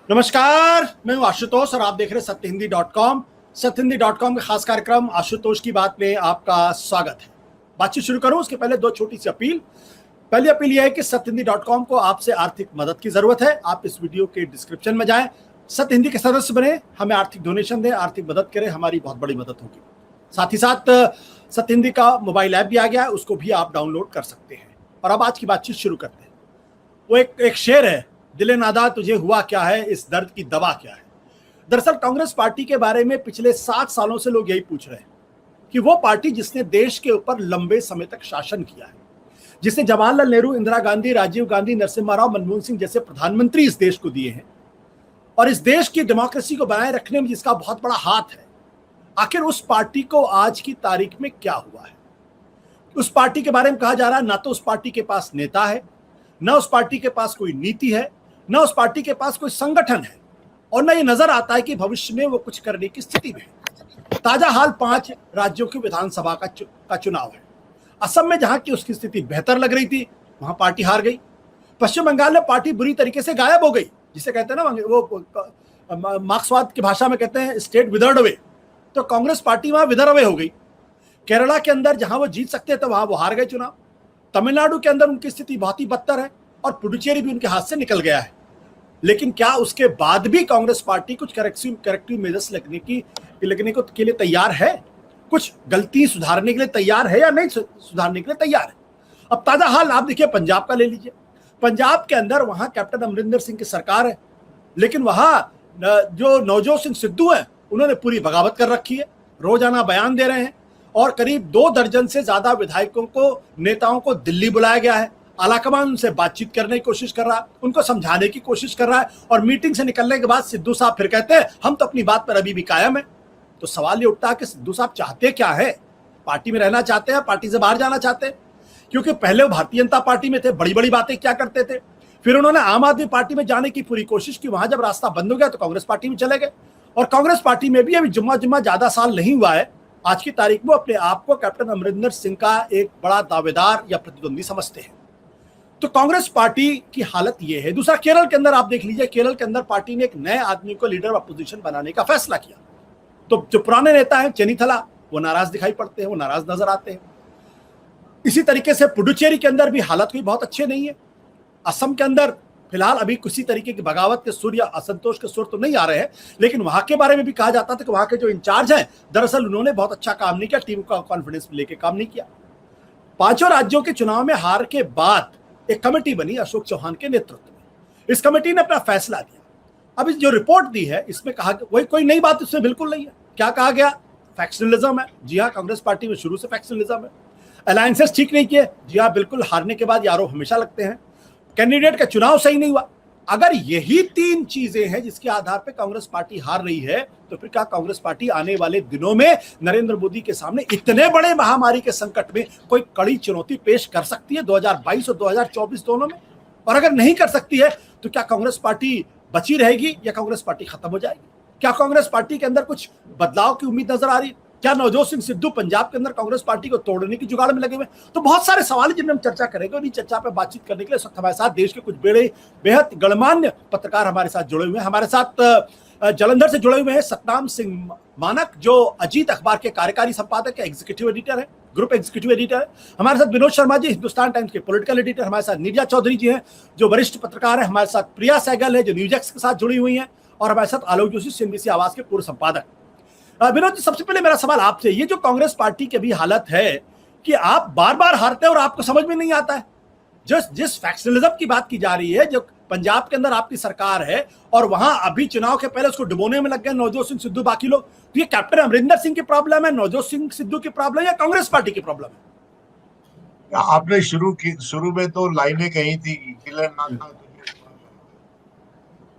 नमस्कार, मैं हूं आशुतोष और आप देख रहे हैं सत्यहिंदी.com। सत्यहिंदी.com के खास कार्यक्रम आशुतोष की बात में आपका स्वागत है। बातचीत शुरू करूं उसके पहले दो छोटी सी अपील। पहली अपील यह है कि सत्यहिंदी.com को आपसे आर्थिक मदद की जरूरत है। आप इस वीडियो के डिस्क्रिप्शन में जाएं, सत्यहिंदी के सदस्य बने, हमें आर्थिक डोनेशन दें, आर्थिक मदद करें, हमारी बहुत बड़ी मदद होगी। साथ ही साथ सत्यहिंदी का मोबाइल ऐप भी आ गया है, उसको भी आप डाउनलोड कर सकते हैं। और अब आज की बातचीत शुरू करते हैं। वो एक शेर है, दिले नादा तुझे हुआ क्या है, इस दर्द की दवा क्या है। दरअसल कांग्रेस पार्टी के बारे में पिछले 60 सालों से लोग यही पूछ रहे हैं कि वो पार्टी जिसने देश के ऊपर लंबे समय तक शासन किया है, जिसने जवाहरलाल नेहरू, इंदिरा गांधी, राजीव गांधी, नरसिम्हा राव, मनमोहन सिंह जैसे प्रधानमंत्री इस देश को दिए हैं, और इस देश की डेमोक्रेसी को बनाए रखने में जिसका बहुत बड़ा हाथ है, आखिर उस पार्टी को आज की तारीख में क्या हुआ है। उस पार्टी के बारे में कहा जा रहा है ना तो उस पार्टी के पास नेता है, ना उस पार्टी के पास कोई नीति है, ना उस पार्टी के पास कोई संगठन है, और ना ये नजर आता है कि भविष्य में वो कुछ करने की स्थिति में है। ताजा हाल 5 राज्यों की विधानसभा का चुनाव है। असम में जहां की उसकी स्थिति बेहतर लग रही थी, वहां पार्टी हार गई। पश्चिम बंगाल में पार्टी बुरी तरीके से गायब हो गई, जिसे कहते हैं ना, वो मार्क्सवाद की भाषा में कहते हैं स्टेट विदर्ड अवे। तो कांग्रेस पार्टी वहां विदर अवे हो गई। केरला के अंदर जहां वो जीत सकते थे वहां वो हार गए चुनाव। तमिलनाडु के अंदर उनकी स्थिति बहुत ही बदतर है, और पुडुचेरी भी उनके हाथ से निकल गया है। लेकिन क्या उसके बाद भी कांग्रेस पार्टी कुछ करेक्टिव मेजर्स लगने के लिए तैयार है? कुछ गलती सुधारने के लिए तैयार है या नहीं सुधारने के लिए तैयार है? अब ताजा हाल आप देखिए, पंजाब का ले लीजिए। पंजाब के अंदर वहां कैप्टन अमरिंदर सिंह की सरकार है, लेकिन वहां जो नवजोत सिंह सिद्धू है, उन्होंने पूरी बगावत कर रखी है। रोजाना बयान दे रहे हैं, और करीब 2 दर्जन से ज्यादा विधायकों को, नेताओं को दिल्ली बुलाया गया है। आलाकमान उनसे बातचीत करने की कोशिश कर रहा है, उनको समझाने की कोशिश कर रहा है, और मीटिंग से निकलने के बाद सिद्धू साहब फिर कहते हैं हम तो अपनी बात पर अभी भी कायम है। तो सवाल ये उठता है कि सिद्धू साहब चाहते क्या है? पार्टी में रहना चाहते हैं, पार्टी से बाहर जाना चाहते हैं? क्योंकि पहले वो भारतीय जनता पार्टी में थे, बड़ी बड़ी बातें क्या करते थे। फिर उन्होंने आम आदमी पार्टी में जाने की पूरी कोशिश की, वहां जब रास्ता बंद हो गया तो कांग्रेस पार्टी में चले गए। और कांग्रेस पार्टी में भी अभी जुम्मा ज्यादा साल नहीं हुआ है, आज की तारीख में अपने आप को कैप्टन अमरिंदर सिंह का एक बड़ा दावेदार या प्रतिद्वंदी समझते हैं। तो कांग्रेस पार्टी की हालत यह है। दूसरा, केरल के अंदर आप देख लीजिए, केरल के अंदर पार्टी ने एक नए आदमी को लीडर ऑफ अपोजिशन बनाने का फैसला किया। तो जो पुराने नेता हैं चेनीथला, वो नाराज दिखाई पड़ते हैं, वो नाराज नजर आते हैं। इसी तरीके से पुडुचेरी के अंदर भी हालत कोई बहुत अच्छे नहीं है। असम के अंदर फिलहाल अभी किसी तरीके की बगावत के सुर या असंतोष के सुर तो नहीं आ रहे हैं, लेकिन वहां के बारे में भी कहा जाता था कि वहां के जो इंचार्ज हैं, दरअसल उन्होंने बहुत अच्छा काम नहीं किया, टीम का कॉन्फिडेंस लेके काम नहीं किया। 5 राज्यों के चुनाव में हार के बाद एक कमेटी बनी अशोक चौहान के नेतृत्व में। इस कमेटी ने अपना फैसला दिया। अब इस जो रिपोर्ट दी है, इसमें कहा, वही कोई नई बात इसमें बिल्कुल नहीं है। क्या कहा गया? फैक्शनलिज्म है। जी हाँ, कांग्रेस पार्टी में शुरू से फैक्शनलिज्म है। अलायंसेस ठीक नहीं किए। जी हाँ, बिल्कुल, हारने के बाद यारों हमेशा लगते हैं। कैंडिडेट का चुनाव सही नहीं हुआ। अगर यही 3 चीजें हैं जिसके आधार पर कांग्रेस पार्टी हार रही है, तो फिर क्या कांग्रेस पार्टी आने वाले दिनों में नरेंद्र मोदी के सामने इतने बड़े महामारी के संकट में कोई कड़ी चुनौती पेश कर सकती है 2022 और 2024 दोनों में? और अगर नहीं कर सकती है तो क्या कांग्रेस पार्टी बची रहेगी या कांग्रेस पार्टी खत्म हो जाएगी? क्या कांग्रेस पार्टी के अंदर कुछ बदलाव की उम्मीद नजर आ रही है? क्या नवजोत सिंह सिद्धू पंजाब के अंदर कांग्रेस पार्टी को तोड़ने की जुगाड़ में लगे हुए? तो बहुत सारे सवाल हैं जिनमें हम चर्चा करेंगे, और इस चर्चा पर बातचीत करने के लिए इस वक्त हमारे साथ देश के कुछ बेहद गणमान्य पत्रकार हमारे साथ जुड़े हुए हैं। हमारे साथ जालंधर से जुड़े हुए हैं सतनाम सिंह मानक, जो अजीत अखबार के कार्यकारी संपादक है, एग्जीक्यूटिव एडिटर है, ग्रुप एग्जीक्यूटिव एडिटर है। हमारे साथ विनोद शर्मा जी, हिंदुस्तान टाइम्स के पॉलिटिकल एडिटर। हमारे साथ निव्या चौधरी जी हैं, जो वरिष्ठ पत्रकार है। हमारे साथ प्रिया सहगल है, जो न्यूज़ के साथ जुड़ी हुई हैं। और हमारे साथ आलोक जोशी, सीएनबीसी आवाज के पूर्व संपादक। विनोद जी, सबसे पहले मेरा सवाल आपसे, ये जो कांग्रेस पार्टी की अभी हालत है कि आप बार बार हारते हैं और आपको समझ में नहीं आता है। जिस फैक्शनलिज्म की बात की जा रही है, जो पंजाब के अंदर आपकी सरकार है, और वहां अभी चुनाव के पहले उसको डुबोने में लग गए नवजोत सिंह सिद्धू, बाकी लोग, तो ये कैप्टन अमरिंदर सिंह की प्रॉब्लम है, नवजोत सिंह सिद्धू की प्रॉब्लम या कांग्रेस पार्टी की प्रॉब्लम है? आपने शुरू में तो लाइनें कही थी, किलर ना था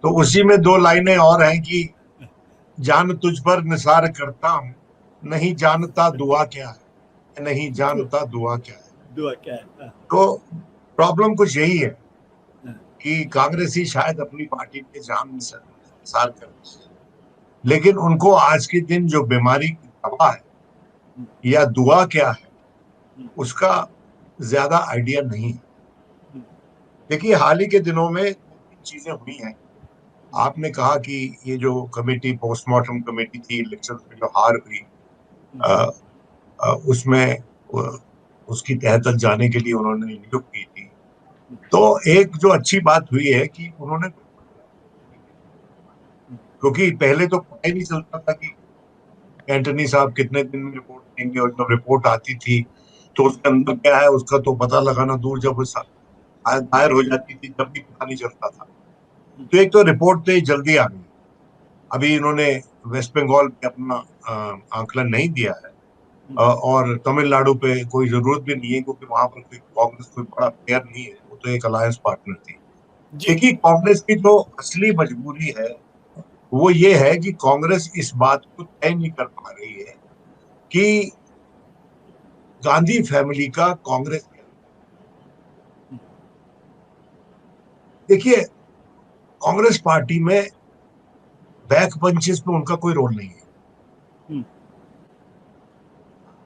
तो उसी में 2 लाइनें और हैं कि जान तुझ पर निसार करता हूं, नहीं जानता दुआ क्या है, नहीं जानता दुआ क्या है। दुआ क्या है? तो प्रॉब्लम कुछ यही है कि कांग्रेसी शायद अपनी पार्टी पे जान निसार कर, लेकिन उनको आज के दिन जो बीमारी की दवा है या दुआ क्या है, उसका ज्यादा आइडिया नहीं है। देखिए, हाल ही के दिनों में 2-3 चीजें हुई हैं आपने कहा कि ये जो कमेटी, पोस्टमार्टम कमेटी थी इलेक्शन में जो हार हुई, उसमें उसकी तह तक जाने के लिए उन्होंने नियुक्त की थी। तो एक जो अच्छी बात हुई है कि उन्होंने, क्योंकि पहले तो पता ही नहीं चलता था कि एंटनी साहब कितने दिन में रिपोर्ट देंगे, और जब रिपोर्ट आती थी तो उसके अंदर क्या है उसका तो पता लगाना दूर, जब वो दायर हो जाती थी तब भी पता नहीं चलता था। तो एक तो रिपोर्ट तो ये जल्दी आ गई। अभी इन्होंने वेस्ट बंगाल पे अपना आंकलन नहीं दिया है, और तमिलनाडु पे कोई जरूरत भी नहीं है, क्योंकि वहां पर कोई कांग्रेस कोई बड़ा प्लेयर नहीं है, वो तो एक अलायंस पार्टनर थी। जी देखिए, कांग्रेस की जो असली मजबूरी है वो ये है कि कांग्रेस इस बात को तय नहीं कर पा रही है कि गांधी फैमिली का कांग्रेस क्या। देखिए, कांग्रेस पार्टी में बैक बेंचेस पे उनका कोई रोल नहीं है।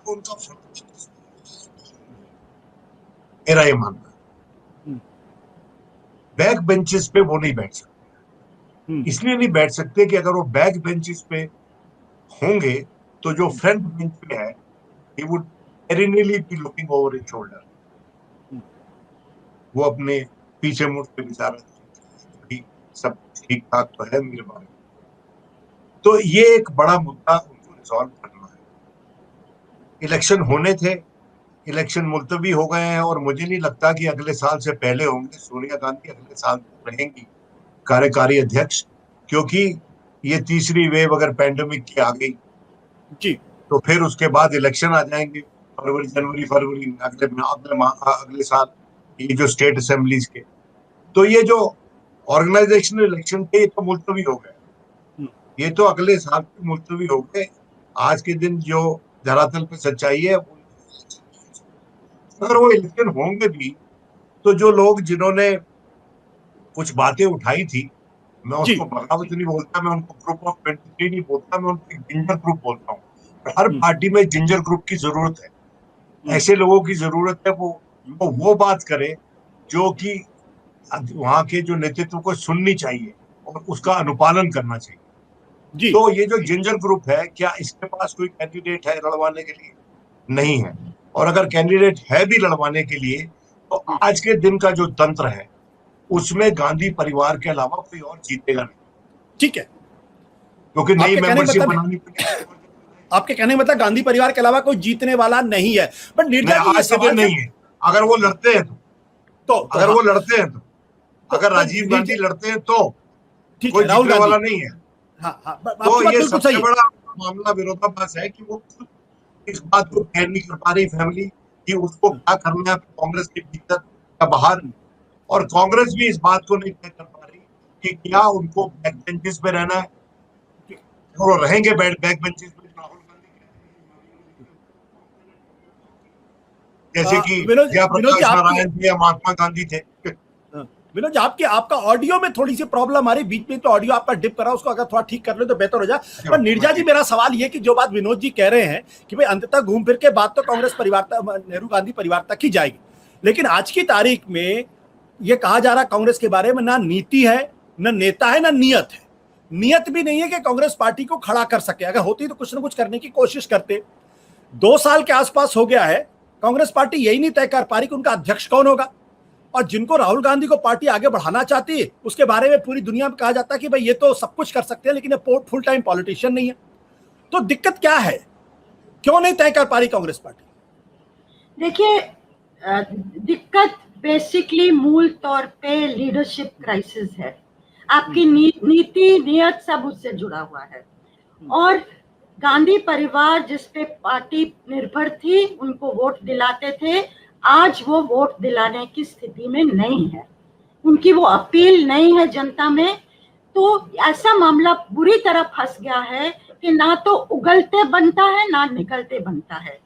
उनका मेरा ये मानना है, बैक बेंचेस पे वो नहीं बैठ सकते। इसलिए नहीं बैठ सकते कि अगर वो बैक बेंचेस पे होंगे तो जो फ्रंट बेंच पे है, he would perennially be looking over his shoulder. वो अपने पीछे मुड़ के बेचारा सब ठीक ठाक तो है मेरे बारे में। तो ये एक बड़ा मुद्दा उनको रिजॉल्व करना है। इलेक्शन होने थे, इलेक्शन मुलतवी हो गए हैं, और मुझे नहीं लगता कि अगले साल से पहले होंगे। सोनिया गांधी अगले साल रहेंगी कार्यकारी अध्यक्ष, क्योंकि ये तीसरी वेव अगर पैंडेमिक की आ गई जी तो फिर उसके बाद इलेक्शन आ जाएंगे, फरवरी अगले साल, ये जो स्टेट असेंबलीज के। तो ये जो ऑर्गेनाइजेशनल इलेक्शन थे ये तो मुलतवी हो गए, ये तो अगले साल मुलतवी हो गए। आज के दिन जो धरातल पे सच्चाई है, अगर वो इलेक्शन होंगे भी तो जो लोग जिन्होंने कुछ बातें उठाई थी, मैं जी उसको बगावत नहीं बोलता, मैं उनको ग्रुप ऑफ 23 नहीं बोलता, मैं उनको जिंजर ग्रुप बोलता हूँ। हर पार्टी में जिंजर ग्रुप की जरूरत है, ऐसे लोगों की जरूरत है वो बात करे जो कि वहां के जो नेतृत्व को सुननी चाहिए और उसका अनुपालन करना चाहिए। जी तो ये जो जिंजर ग्रुप है, क्या इसके पास कोई कैंडिडेट है लड़वाने के लिए? नहीं है। और अगर कैंडिडेट है भी लड़वाने के लिए, तो आज के दिन का जो तंत्र है उसमें गांधी परिवार के अलावा कोई और जीतेगा नहीं, ठीक है। क्योंकि नई आपके कहने का मेंबरशिप मतलब बनानी पड़ेगी। आपके कहने का मतलब गांधी परिवार के अलावा कोई जीतने वाला नहीं है। बट नीरजा जी, नहीं, ये आज के दिन सवाल नहीं सिर्फ है। अगर वो लड़ते हैं तो अगर हाँ, वो लड़ते हैं अगर तो राजीव गांधी नीरजा, लड़ते हैं तो ठीक कोई है, राहुल जीतने गांधी, वाला नहीं है। हाँ हाँ, तो आपकी बात ये बिल्कुल सही सबसे है। बड़ा मामला विरोधाभास है कि वो खुद इस बात को तय नहीं कर पा रही फैमिली कि उसको क्या करना है कांग्रेस के भीतर या बाहर। और कांग्रेस भी इस बात को नहीं तय कर पा रही कि क्या उनको बैक बेंचेस पे रहना है, और वो रहेंगे बैक बेंचेस पे राहुल गांधी जैसे कि विनोद विनोद जी, जयप्रकाश आपकी, नारायण थे या महात्मा गांधी थे। विनोद जी, आपका ऑडियो में थोड़ी सी प्रॉब्लम आ रही, बीच में तो ऑडियो आपका डिप कर रहा है, उसको अगर थोड़ा ठीक कर ले तो बेहतर हो जाए। पर नीरजा जी, मेरा सवाल ये कि जो बात विनोद जी कह रहे हैं कि भाई अंततः घूम फिर के बात तो कांग्रेस परिवार तक, नेहरू गांधी परिवार तक ही जाएगी, लेकिन आज की तारीख में ये कहा जा रहा है कांग्रेस के बारे में, ना नीति है, ना नेता है, ना नियत है। नियत भी नहीं है कि कांग्रेस पार्टी को खड़ा कर सके, अगर होती तो कुछ ना कुछ करने की कोशिश करते। 2 साल के आसपास हो गया है, कांग्रेस पार्टी यही नहीं तय कर पा रही कि उनका अध्यक्ष कौन होगा। और जिनको राहुल गांधी को पार्टी आगे बढ़ाना चाहती है, उसके बारे में पूरी दुनिया में कहा जाता है कि भाई ये तो सब कुछ कर सकते हैं, लेकिन ये फुल टाइम पॉलिटिशियन नहीं है। तो दिक्कत क्या है, क्यों नहीं तय कर पा रही कांग्रेस पार्टी? देखिए, दिक्कत बेसिकली मूल तौर पे लीडरशिप क्राइसिस है। आपकी नीति नियत सब उससे जुड़ा हुआ है। और गांधी परिवार जिस पे पार्टी निर्भर थी, उनको वोट दिलाते थे, आज वो वोट दिलाने की स्थिति में नहीं है, उनकी वो अपील नहीं है जनता में। तो ऐसा मामला बुरी तरह फंस गया है कि ना तो उगलते बनता है ना निकलते बनता है।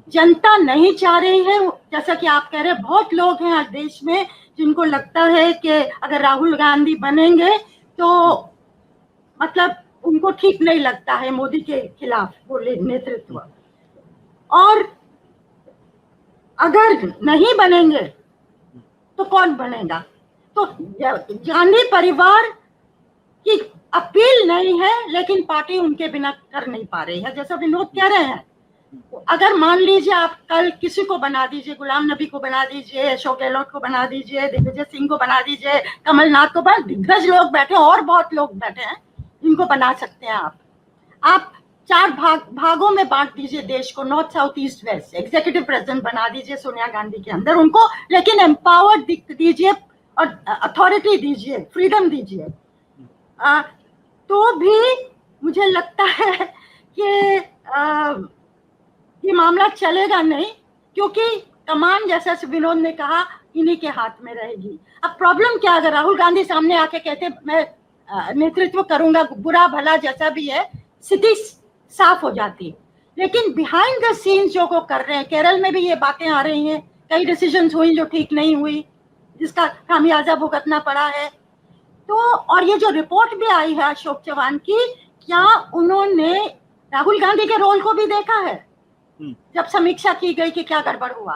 जनता नहीं चाह रही है, जैसा कि आप कह रहे हैं, बहुत लोग हैं आज देश में जिनको लगता है कि अगर राहुल गांधी बनेंगे तो मतलब उनको ठीक नहीं लगता है मोदी के खिलाफ वो नेतृत्व। और अगर नहीं बनेंगे तो कौन बनेगा? तो गांधी परिवार कि अपील नहीं है, लेकिन पार्टी उनके बिना कर नहीं पा रही है। जैसा विनोद कह रहे हैं, अगर मान लीजिए आप कल किसी को बना दीजिए, गुलाम नबी को बना दीजिए, अशोक गहलोत को बना दीजिए, दिग्विजय सिंह को बना दीजिए, कमलनाथ को बना, दिग्गज लोग बैठे और बहुत लोग बैठे हैं, इनको बना सकते हैं आप 4 भागों में बांट दीजिए देश को, north south east west, executive president बना दीजिए सोनिया गांधी के अंदर उनको, लेकिन एम्पावर्ड दीजिए और अथॉरिटी दीजिए, फ्रीडम दीजिए, तो भी मुझे लगता है कि ये मामला चलेगा नहीं, क्योंकि कमान, जैसा विनोद ने कहा, इन्हीं के हाथ में रहेगी। अब प्रॉब्लम क्या, अगर राहुल गांधी सामने आके कहते मैं नेतृत्व करूंगा, बुरा भला जैसा भी है, स्थिति साफ हो जाती। लेकिन बिहाइंड द सीन्स जो वो कर रहे हैं, केरल में भी ये बातें आ रही हैं, कई डिसीजंस हुई जो ठीक नहीं हुई, जिसका खामियाजा भुगतना पड़ा है। तो और ये जो रिपोर्ट भी आई है अशोक चव्हाण की, क्या उन्होंने राहुल गांधी के रोल को भी देखा है जब समीक्षा की गई कि क्या गड़बड़ हुआ,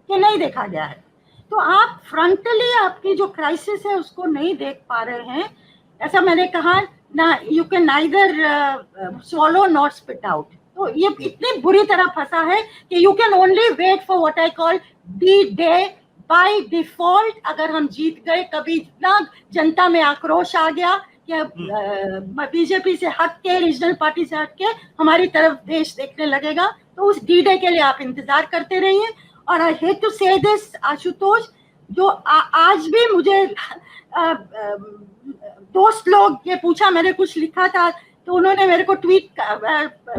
कि नहीं देखा गया है? तो आप फ्रंटली आपकी जो क्राइसिस है उसको नहीं देख पा रहे हैं। ऐसा मैंने कहा ना, you can neither swallow not spit out. तो ये इतनी बुरी तरह फंसा है कि you can only wait for what I call the day by default. अगर हम जीत गए, कभी इतना जनता में आक्रोश आ गया कि बीजेपी से हट के, रीजनल पार्टी से हट के हमारी तरफ देश देखने लगेगा, तो उस डी डे के लिए आप इंतजार करते रहिए। और आई हेट टू से दिस आशुतोष, जो आज भी मुझे दोस्त लोग ये पूछा, मैंने कुछ लिखा था तो उन्होंने मेरे को ट्वीट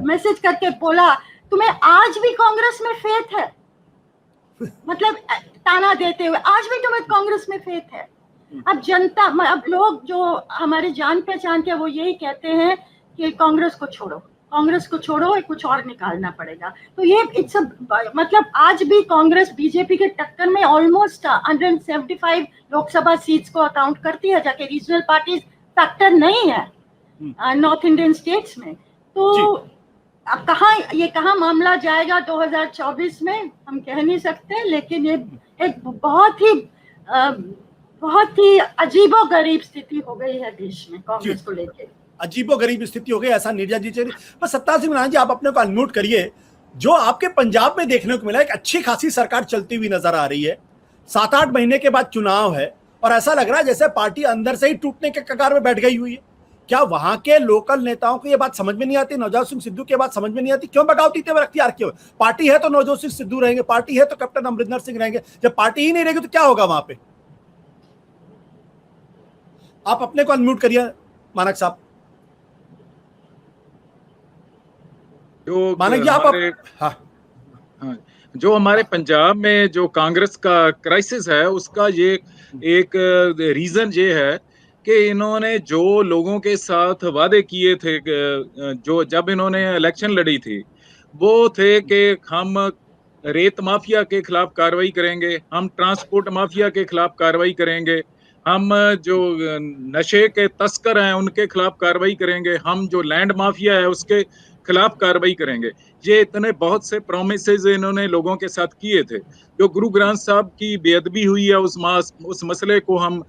मैसेज करके बोला, तुम्हें आज भी कांग्रेस में फेथ है? मतलब ताना देते हुए, आज भी तुम्हें कांग्रेस में फेथ है? अब जनता, अब लोग जो हमारे जान पहचान के, वो यही कहते हैं कि कांग्रेस को छोड़ो, कांग्रेस को छोड़ो, कुछ और निकालना पड़ेगा। तो ये इट्स मतलब आज भी कांग्रेस बीजेपी के टक्कर में ऑलमोस्ट 175 लोकसभा सीट्स को अकाउंट करती है, जाके रीजनल पार्टी फैक्टर नहीं है नॉर्थ इंडियन स्टेट्स में। तो अब कहाँ मामला जाएगा 2024 में हम कह नहीं सकते, लेकिन ये एक बहुत ही अजीबोगरीब स्थिति हो गई है देश में कांग्रेस को लेकर। अजीबोगरीब स्थिति हो गई, ऐसा नीरजा जी चाहिए। बस सत्ता सिंह मनान जी, आप अपने को अनम्यूट करिए। जो आपके पंजाब में देखने को मिला, एक अच्छी खासी सरकार चलती हुई नजर आ रही है, 7-8 महीने के बाद चुनाव है और ऐसा लग रहा है जैसे पार्टी अंदर से ही टूटने के कगार में बैठ गई हुई है। क्या वहां के लोकल नेताओं को ये बात समझ में नहीं आती? नवजोत सिंह सिद्धू की बात समझ में नहीं आती? क्यों बगावती तेवर अख्तियार क्यों? पार्टी है तो नवजोत सिंह सिद्धू रहेंगे, पार्टी है तो कैप्टन अमरिंदर सिंह रहेंगे। जब पार्टी ही नहीं रहेगी तो क्या होगा वहां पे? आप अपने को अनम्यूट करिए मानक साहब। जो मानक जी आप हाँ, जो हमारे पंजाब में जो कांग्रेस का क्राइसिस है, उसका ये एक रीजन ये है कि इन्होंने जो लोगों के साथ वादे किए थे, जो जब इन्होंने इलेक्शन लड़ी थी, वो थे कि हम रेत माफिया के खिलाफ कार्रवाई करेंगे, हम ट्रांसपोर्ट माफिया के खिलाफ कार्रवाई करेंगे, हम जो नशे के तस्कर हैं उनके खिलाफ कार्रवाई करेंगे, हम जो लैंड माफिया है उसके खिलाफ कार्रवाई करेंगे। ये इतने बहुत से प्रोमिसेस इन्होंने लोगों के साथ किए थे। जो गुरु ग्रंथ साहब की बेअदबी हुई है, उस मसले को हम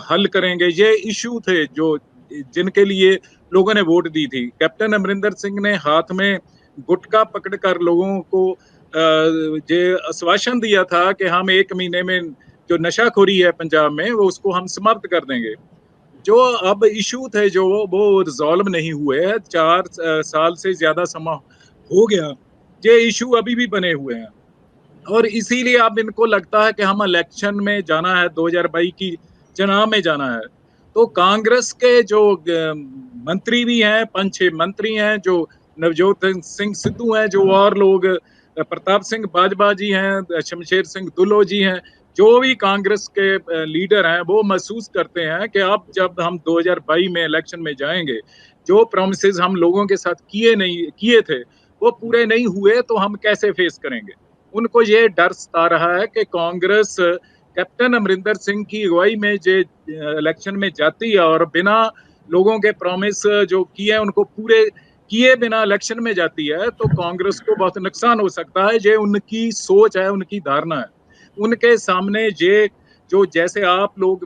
हल करेंगे, ये इशू थे जो जिनके लिए लोगों ने वोट दी थी। कैप्टन अमरिंदर सिंह ने हाथ में गुटखा पकड़कर लोगों को ये आश्वासन दिया था कि हम 1 महीने में जो नशाखोरी है पंजाब में वो उसको हम समाप्त कर देंगे। जो अब इशू थे जो वो रिजॉल्व नहीं हुए हैं, 4 साल से ज्यादा समय हो गया, ये इशू अभी भी बने हुए हैं। और इसीलिए अब इनको लगता है कि हम इलेक्शन में जाना है, 2022 की चुनाव में जाना है। तो कांग्रेस के जो मंत्री भी हैं, 5-6 मंत्री हैं, जो नवजोत सिंह सिद्धू हैं, जो और लोग प्रताप सिंह बाजवा जी हैं, शमशेर सिंह दुल्लो जी हैं, जो भी कांग्रेस के लीडर हैं, वो महसूस करते हैं कि अब जब हम 2022 में इलेक्शन में जाएंगे, जो प्रॉमिसेस हम लोगों के साथ किए थे वो पूरे नहीं हुए, तो हम कैसे फेस करेंगे। उनको ये डर सता रहा है कि कांग्रेस कैप्टन अमरिंदर सिंह की अगुवाई में जो इलेक्शन में जाती है और बिना लोगों के प्रॉमिस जो किए उनको पूरे किए बिना इलेक्शन में जाती है, तो कांग्रेस को बहुत नुकसान हो सकता है। ये उनकी सोच है, उनकी धारणा है। उनके सामने ये जो जैसे आप लोग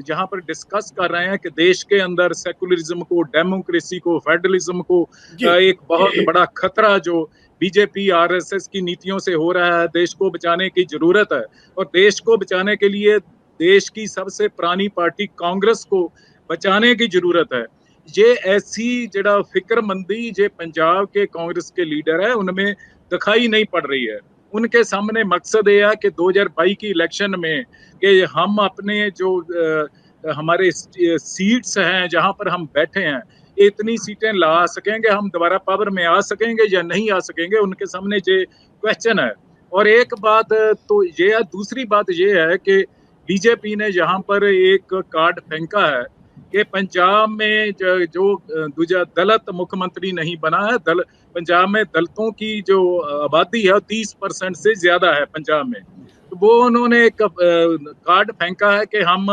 जहां पर डिस्कस कर रहे हैं कि देश के अंदर सेकुलरिज्म को, डेमोक्रेसी को, फेडरलिज्म को एक बहुत बड़ा खतरा जो बीजेपी आरएसएस की नीतियों से हो रहा है, देश को बचाने की जरूरत है। और देश को बचाने के लिए देश की सबसे पुरानी पार्टी कांग्रेस को बचाने की जरूरत है। ये ऐसी जड़ा फिक्रमंदी जो पंजाब के कांग्रेस के लीडर है उनमें दिखाई नहीं पड़ रही है। उनके सामने मकसद ये है कि 2022 की इलेक्शन में कि हम अपने जो हमारे सीट्स हैं जहां पर हम बैठे हैं, इतनी सीटें ला सकेंगे, हम दोबारा पावर में आ सकेंगे या नहीं आ सकेंगे, उनके सामने ये क्वेश्चन है। और एक बात तो ये है, दूसरी बात ये है कि बीजेपी ने यहाँ पर एक कार्ड फेंका है कि पंजाब में जो दूसरा दलित मुख्यमंत्री नहीं बना है। पंजाब में दलितों की जो आबादी है 30% से ज्यादा है पंजाब में। तो वो उन्होंने एक कार्ड फेंका है कि हम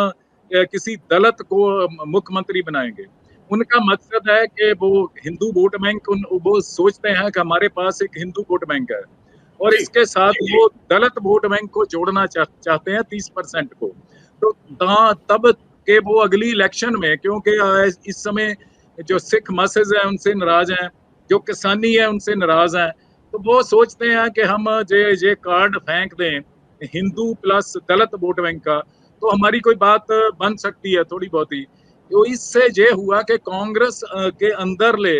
किसी दलित को मुख्यमंत्री बनाएंगे। उनका मकसद है कि वो हिंदू वोट बैंक, वो सोचते हैं कि हमारे पास एक हिंदू वोट बैंक है और इसके साथ वो दलित वोट बैंक को जोड़ना चाहते हैं 30% को। तो तब के वो अगली इलेक्शन में, क्योंकि इस समय जो सिख मसेज है उनसे नाराज हैं, जो किसानी है उनसे नाराज हैं, तो वो सोचते हैं कि हम ये कार्ड फेंक दें हिंदू प्लस दलित वोट बैंक का, तो हमारी कोई बात बन सकती है थोड़ी बहुत ही। तो इससे ये हुआ कि कांग्रेस के अंदर ले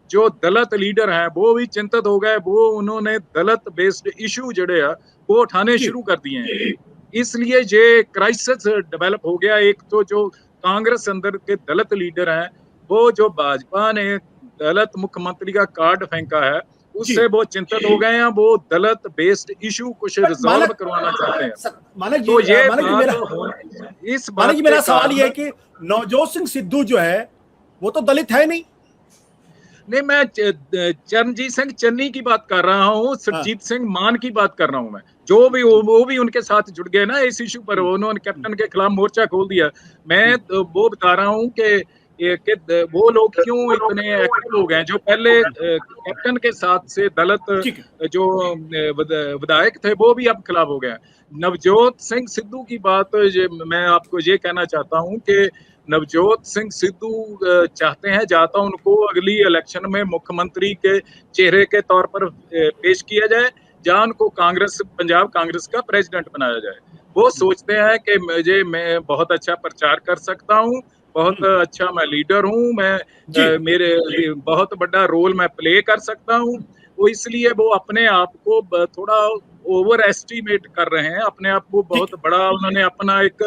जो दलित लीडर हैं वो भी चिंतित हो गए। वो उन्होंने दलित बेस्ड इशू जड़े हैं वो उठाने शुरू कर दिए हैं। इसलिए ये क्राइसिस डेवलप हो गया। एक तो जो कांग्रेस अंदर के दलित लीडर हैं, वो जो भाजपा ने दलित मुख्यमंत्री का कार्ड फेंका है उससे वो चिंतित हो गए हैं। वो दलित बेस्ड इशू कुछ रिजॉल्व करवाना चाहते हैं। तो ये मेरा सवाल ये है कि नवजोत सिंह सिद्धू जो है वो तो दलित है नहीं। मैं चरणजीत सिंह चन्नी की बात कर रहा हूँ, सुरजीत सिंह मान की बात कर रहा हूँ मैं। जो भी वो भी उनके साथ जुड़ गए ना इस इशू पर, उन्होंने कैप्टन के खिलाफ मोर्चा खोल दिया। मैं वो बता रहा हूँ कि वो लोग क्यों इतने एक्टिव हो गए। जो पहले कैप्टन के साथ से दलित जो विधायक थे वो भी अब खिलाफ हो गए। नवजोत सिंह सिद्धू की बात मैं आपको ये कहना चाहता हूँ कि नवजोत सिंह सिद्धू चाहते हैं जाता उनको अगली इलेक्शन में मुख्यमंत्री के चेहरे के तौर पर पेश किया जाए, जहां उनको पंजाब कांग्रेस का प्रेसिडेंट बनाया जाए। वो सोचते हैं कि मैं बहुत अच्छा प्रचार कर सकता हूँ, बहुत अच्छा मैं लीडर हूँ, मैं मेरे बहुत बड़ा रोल मैं प्ले कर सकता हूँ। वो इसलिए वो अपने आप को थोड़ा ओवर एस्टिमेट कर रहे हैं, अपने आप को बहुत बड़ा उन्होंने अपना एक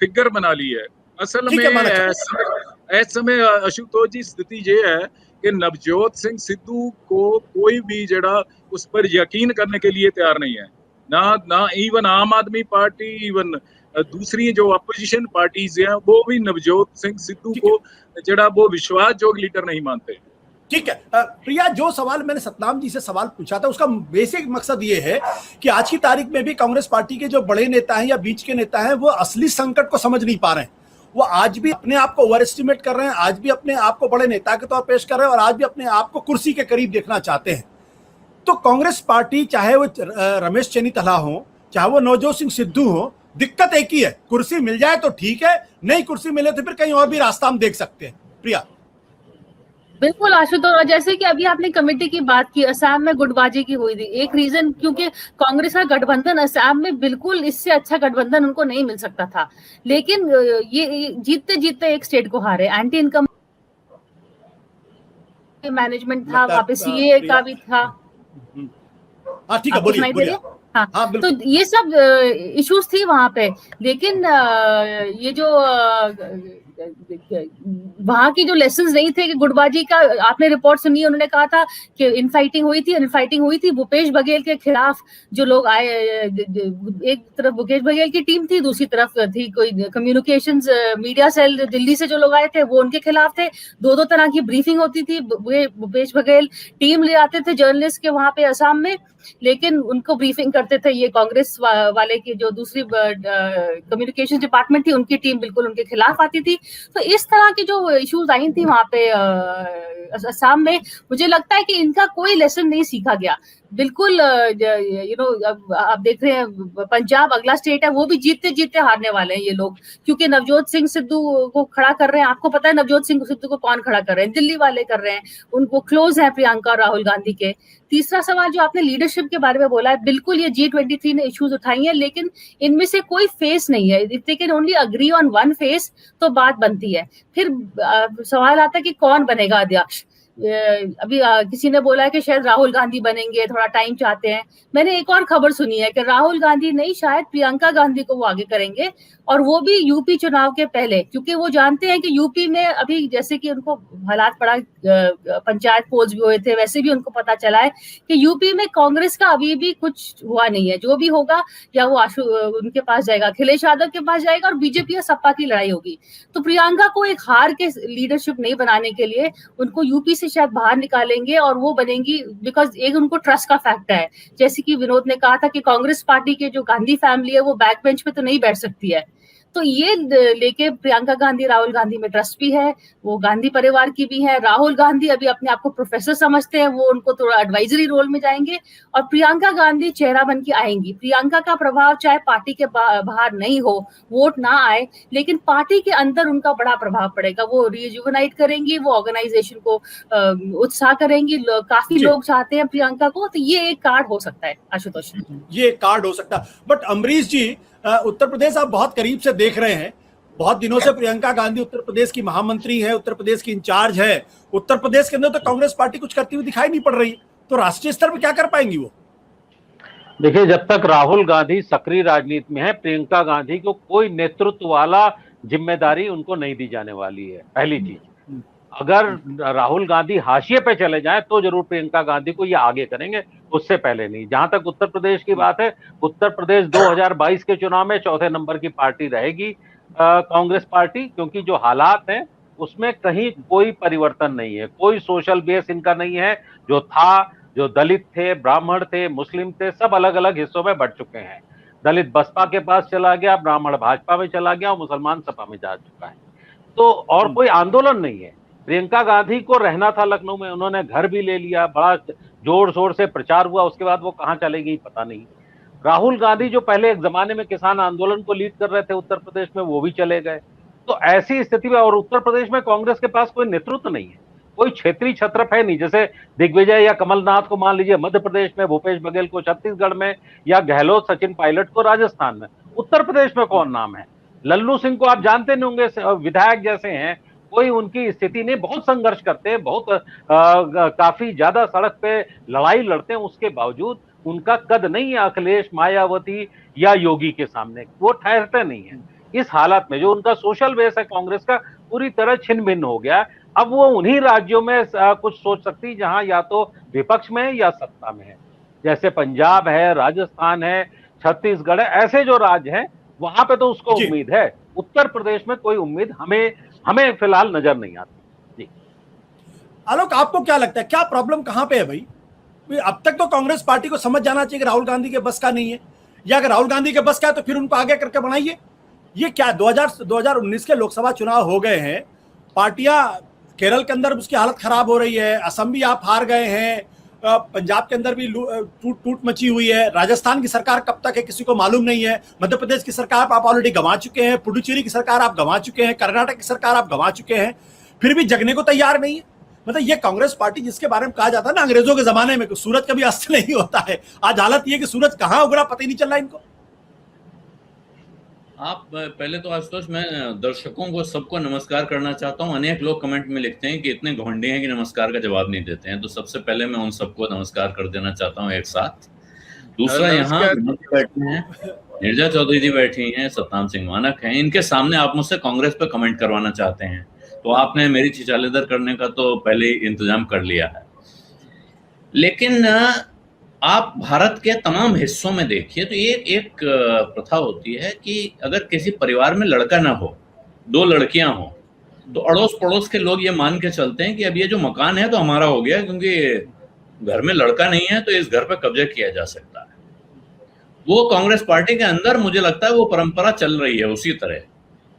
फिगर बना ली है। असल में इस समय आशुतोष जी स्थिति ये है कि नवजोत सिंह सिद्धू को कोई भी जड़ा उस पर यकीन करने के लिए तैयार नहीं है। ना इवन आम आदमी पार्टी, इवन दूसरी जो अपोजिशन पार्टीज हैं वो भी नवजोत सिंह सिद्धू को जड़ा वो विश्वास जोग लीडर नहीं मानते। ठीक है प्रिया, जो सवाल मैंने सतनाम जी से सवाल पूछा था उसका बेसिक मकसद ये है कि आज की तारीख में भी कांग्रेस पार्टी के जो बड़े नेता हैं या बीच के नेता हैं वो असली संकट को समझ नहीं पा रहे हैं। वो आज भी अपने आप को ओवर एस्टिमेट कर रहे हैं, आज भी अपने आप को बड़े नेता के तौर पेश कर रहे हैं और आज भी अपने आप को कुर्सी के करीब देखना चाहते हैं। तो कांग्रेस पार्टी चाहे वो रमेश चन्नीतला हो, चाहे वो नवजोत सिंह सिद्धू हो, दिक्कत एक ही है, कुर्सी मिल जाए तो ठीक है, नहीं कुर्सी मिले तो फिर कहीं और भी रास्ता हम देख सकते हैं। प्रिया। बिल्कुल आशुतोष, जैसे कि अभी आपने कमेटी की बात की, असम में गुटबाजी की हुई थी। एक रीजन क्योंकि कांग्रेस का गठबंधन असम में बिल्कुल इससे अच्छा गठबंधन उनको नहीं मिल सकता था, लेकिन ये जीतते जीतते एक स्टेट को हारे। एंटी इनकम मैनेजमेंट था, वहां पे सीए का भी था। ठीक है, बोलिए। हाँ, तो ये सब इश्यूज थी वहां पे। लेकिन ये जो वहां की जो लेसन्स नहीं थे कि गुटबाजी का, आपने रिपोर्ट सुनी, उन्होंने कहा था कि इनफाइटिंग हुई थी भूपेश बघेल के खिलाफ। जो लोग आए, एक तरफ भूपेश बघेल की टीम थी, दूसरी तरफ थी कोई कम्युनिकेशंस मीडिया सेल दिल्ली से जो लोग आए थे वो उनके खिलाफ थे। दो तरह की ब्रीफिंग होती थी। भूपेश बघेल टीम ले आते थे जर्नलिस्ट के वहां पे असम में, लेकिन उनको ब्रीफिंग करते थे ये कांग्रेस वाले की जो दूसरी कम्युनिकेशन डिपार्टमेंट थी, उनकी टीम बिल्कुल उनके खिलाफ आती थी। तो इस तरह की जो इश्यूज आई थी वहां पे असम में, मुझे लगता है कि इनका कोई लेसन नहीं सीखा गया। बिल्कुल अब आप देख रहे हैं पंजाब अगला स्टेट है, वो भी जीतते जीतते हारने वाले हैं ये लोग, क्योंकि नवजोत सिंह सिद्धू को खड़ा कर रहे हैं। आपको पता है नवजोत सिंह सिद्धू को कौन खड़ा कर रहे हैं? दिल्ली वाले कर रहे हैं, उनको क्लोज है प्रियंका और राहुल गांधी के। तीसरा सवाल जो आपने लीडरशिप के बारे में बोला है, बिल्कुल ये G23 ने इश्यूज उठाई हैं, लेकिन इनमें से कोई फेस नहीं है। If they can only agree on one face तो बात बनती है। फिर सवाल आता है कि कौन बनेगा अध्यक्ष। अभी किसी ने बोला है कि शायद राहुल गांधी बनेंगे, थोड़ा टाइम चाहते हैं। मैंने एक और खबर सुनी है कि राहुल गांधी नहीं, शायद प्रियंका गांधी को वो आगे करेंगे, और वो भी यूपी चुनाव के पहले, क्योंकि वो जानते हैं कि यूपी में अभी जैसे कि उनको हालात पड़ा, पंचायत पोल्स भी हुए थे, वैसे भी उनको पता चला है कि यूपी में कांग्रेस का अभी भी कुछ हुआ नहीं है। जो भी होगा या वो उनके पास जाएगा, अखिलेश यादव के पास जाएगा, और बीजेपी और सपा की लड़ाई होगी। तो प्रियंका को एक हार के लीडरशिप नहीं बनाने के लिए उनको यूपी से शायद बाहर निकालेंगे और वो बनेंगी, बिकॉज एक उनको ट्रस्ट का फैक्टर है। जैसे कि विनोद ने कहा था कि कांग्रेस पार्टी के जो गांधी फैमिली है वो बैक बेंच पे तो नहीं बैठ सकती है, तो ये लेके प्रियंका गांधी राहुल गांधी में ट्रस्ट भी है, वो गांधी परिवार की भी है। राहुल गांधी अभी अपने आप को प्रोफेसर समझते हैं, वो उनको थोड़ा एडवाइजरी रोल में जाएंगे, और प्रियंका गांधी चेहरा बन के आएंगी। प्रियंका का प्रभाव चाहे पार्टी के बाहर नहीं हो, वोट ना आए, लेकिन पार्टी के अंदर उनका बड़ा प्रभाव पड़ेगा। वो रिजुवेनाइट करेंगी, वो ऑर्गेनाइजेशन को उत्साह करेंगी। काफी लोग चाहते हैं प्रियंका को, तो ये एक कार्ड हो सकता है आशुतोष, ये एक कार्ड हो सकता है। बट अमरीश जी, उत्तर प्रदेश आप बहुत करीब से देख रहे हैं, बहुत दिनों से प्रियंका गांधी उत्तर प्रदेश की महामंत्री है, उत्तर प्रदेश की इंचार्ज है। उत्तर प्रदेश के अंदर तो कांग्रेस पार्टी कुछ करती हुई दिखाई नहीं पड़ रही, तो राष्ट्रीय स्तर पर क्या कर पाएंगी वो? देखिए, जब तक राहुल गांधी सक्रिय राजनीति में है, प्रियंका गांधी को कोई नेतृत्व वाला जिम्मेदारी उनको नहीं दी जाने वाली है। पहली चीज, अगर राहुल गांधी हाशिए पे चले जाएं तो जरूर प्रियंका गांधी को ये आगे करेंगे, उससे पहले नहीं। जहां तक उत्तर प्रदेश की बात है, उत्तर प्रदेश 2022 के चुनाव में चौथे नंबर की पार्टी रहेगी कांग्रेस पार्टी, क्योंकि जो हालात हैं उसमें कहीं कोई परिवर्तन नहीं है, कोई सोशल बेस इनका नहीं है। जो था, जो दलित थे, ब्राह्मण थे, मुस्लिम थे, सब अलग अलग हिस्सों में बढ़ चुके हैं। दलित बसपा के पास चला गया, ब्राह्मण भाजपा में चला गया और मुसलमान सपा में जा चुका है। तो और कोई आंदोलन नहीं है। प्रियंका गांधी को रहना था लखनऊ में, उन्होंने घर भी ले लिया, बड़ा जोर शोर से प्रचार हुआ, उसके बाद वो कहां चले गई पता नहीं। राहुल गांधी जो पहले एक जमाने में किसान आंदोलन को लीड कर रहे थे उत्तर प्रदेश में, वो भी चले गए। तो ऐसी स्थिति में, और उत्तर प्रदेश में कांग्रेस के पास कोई नेतृत्व नहीं है, कोई क्षेत्रीय छत्रप है नहीं। जैसे दिग्विजय या कमलनाथ को मान लीजिए मध्य प्रदेश में, भूपेश बघेल को छत्तीसगढ़ में, या गहलोत सचिन पायलट को राजस्थान में। उत्तर प्रदेश में कौन नाम है? लल्लू सिंह को आप जानते नहीं होंगे, विधायक जैसे हैं, कोई उनकी स्थिति नहीं, बहुत संघर्ष करते हैं, बहुत काफी ज्यादा सड़क पे लड़ाई लड़ते हैं, उसके बावजूद उनका कद नहीं है अखिलेश, मायावती या योगी के सामने, वो ठहरते नहीं है। इस हालत में जो उनका सोशल बेस है कांग्रेस का, पूरी तरह छिन्न भिन्न हो गया। अब वो उन्हीं राज्यों में कुछ सोच सकती जहां या तो विपक्ष में है या सत्ता में है, जैसे पंजाब है, राजस्थान है, छत्तीसगढ़ है, ऐसे जो राज्य हैं वहां पे तो उसको उम्मीद है। उत्तर प्रदेश में कोई उम्मीद हमें फिलहाल नजर नहीं आती। जी आलोक, आपको क्या लगता है, क्या प्रॉब्लम कहां पे है भाई? अब तक तो कांग्रेस पार्टी को समझ जाना चाहिए कि राहुल गांधी के बस का नहीं है, या अगर राहुल गांधी के बस का है तो फिर उनको आगे करके बढ़ाइए। ये क्या 2019 के लोकसभा चुनाव हो गए हैं, पार्टियां केरल के अंदर उसकी हालत खराब हो रही है, असम भी आप हार गए हैं, पंजाब के अंदर भी टूट मची हुई है, राजस्थान की सरकार कब तक है किसी को मालूम नहीं है, मध्य प्रदेश की सरकार आप ऑलरेडी गंवा चुके हैं, पुडुचेरी की सरकार आप गंवा चुके हैं, कर्नाटक की सरकार आप गंवा चुके हैं, फिर भी जगने को तैयार नहीं है। मतलब ये कांग्रेस पार्टी जिसके बारे में कहा जाता है ना अंग्रेजों के जमाने में, सूरज कभी अस्त नहीं होता है, आज हालत ये कि सूरज कहां उगरा पता ही नहीं चल रहा इनको। आप पहले तो आशुतोष, मैं दर्शकों को सबको नमस्कार करना चाहता हूं। अनेक लोग कमेंट में लिखते हैं कि इतने घमंडी हैं कि नमस्कार का जवाब नहीं देते हैं, तो सबसे पहले मैं उन सबको नमस्कार कर देना चाहता हूं एक साथ। दूसरा, यहाँ बैठे हैं नीरजा चौधरी जी बैठी हैं, सतनाम सिंह मानक हैं, इनके सामने आप मुझसे कांग्रेस पे कमेंट करवाना चाहते हैं, तो आपने मेरी छिछालेदर करने का तो पहले ही इंतजाम कर लिया है। लेकिन आप भारत के तमाम हिस्सों में देखिए तो ये एक प्रथा होती है कि अगर किसी परिवार में लड़का ना हो, दो लड़कियां हो, तो अड़ोस पड़ोस के लोग ये मान के चलते हैं कि अब ये जो मकान है तो हमारा हो गया, क्योंकि घर में लड़का नहीं है तो इस घर पे कब्जा किया जा सकता है। वो कांग्रेस पार्टी के अंदर मुझे लगता है वो परंपरा चल रही है उसी तरह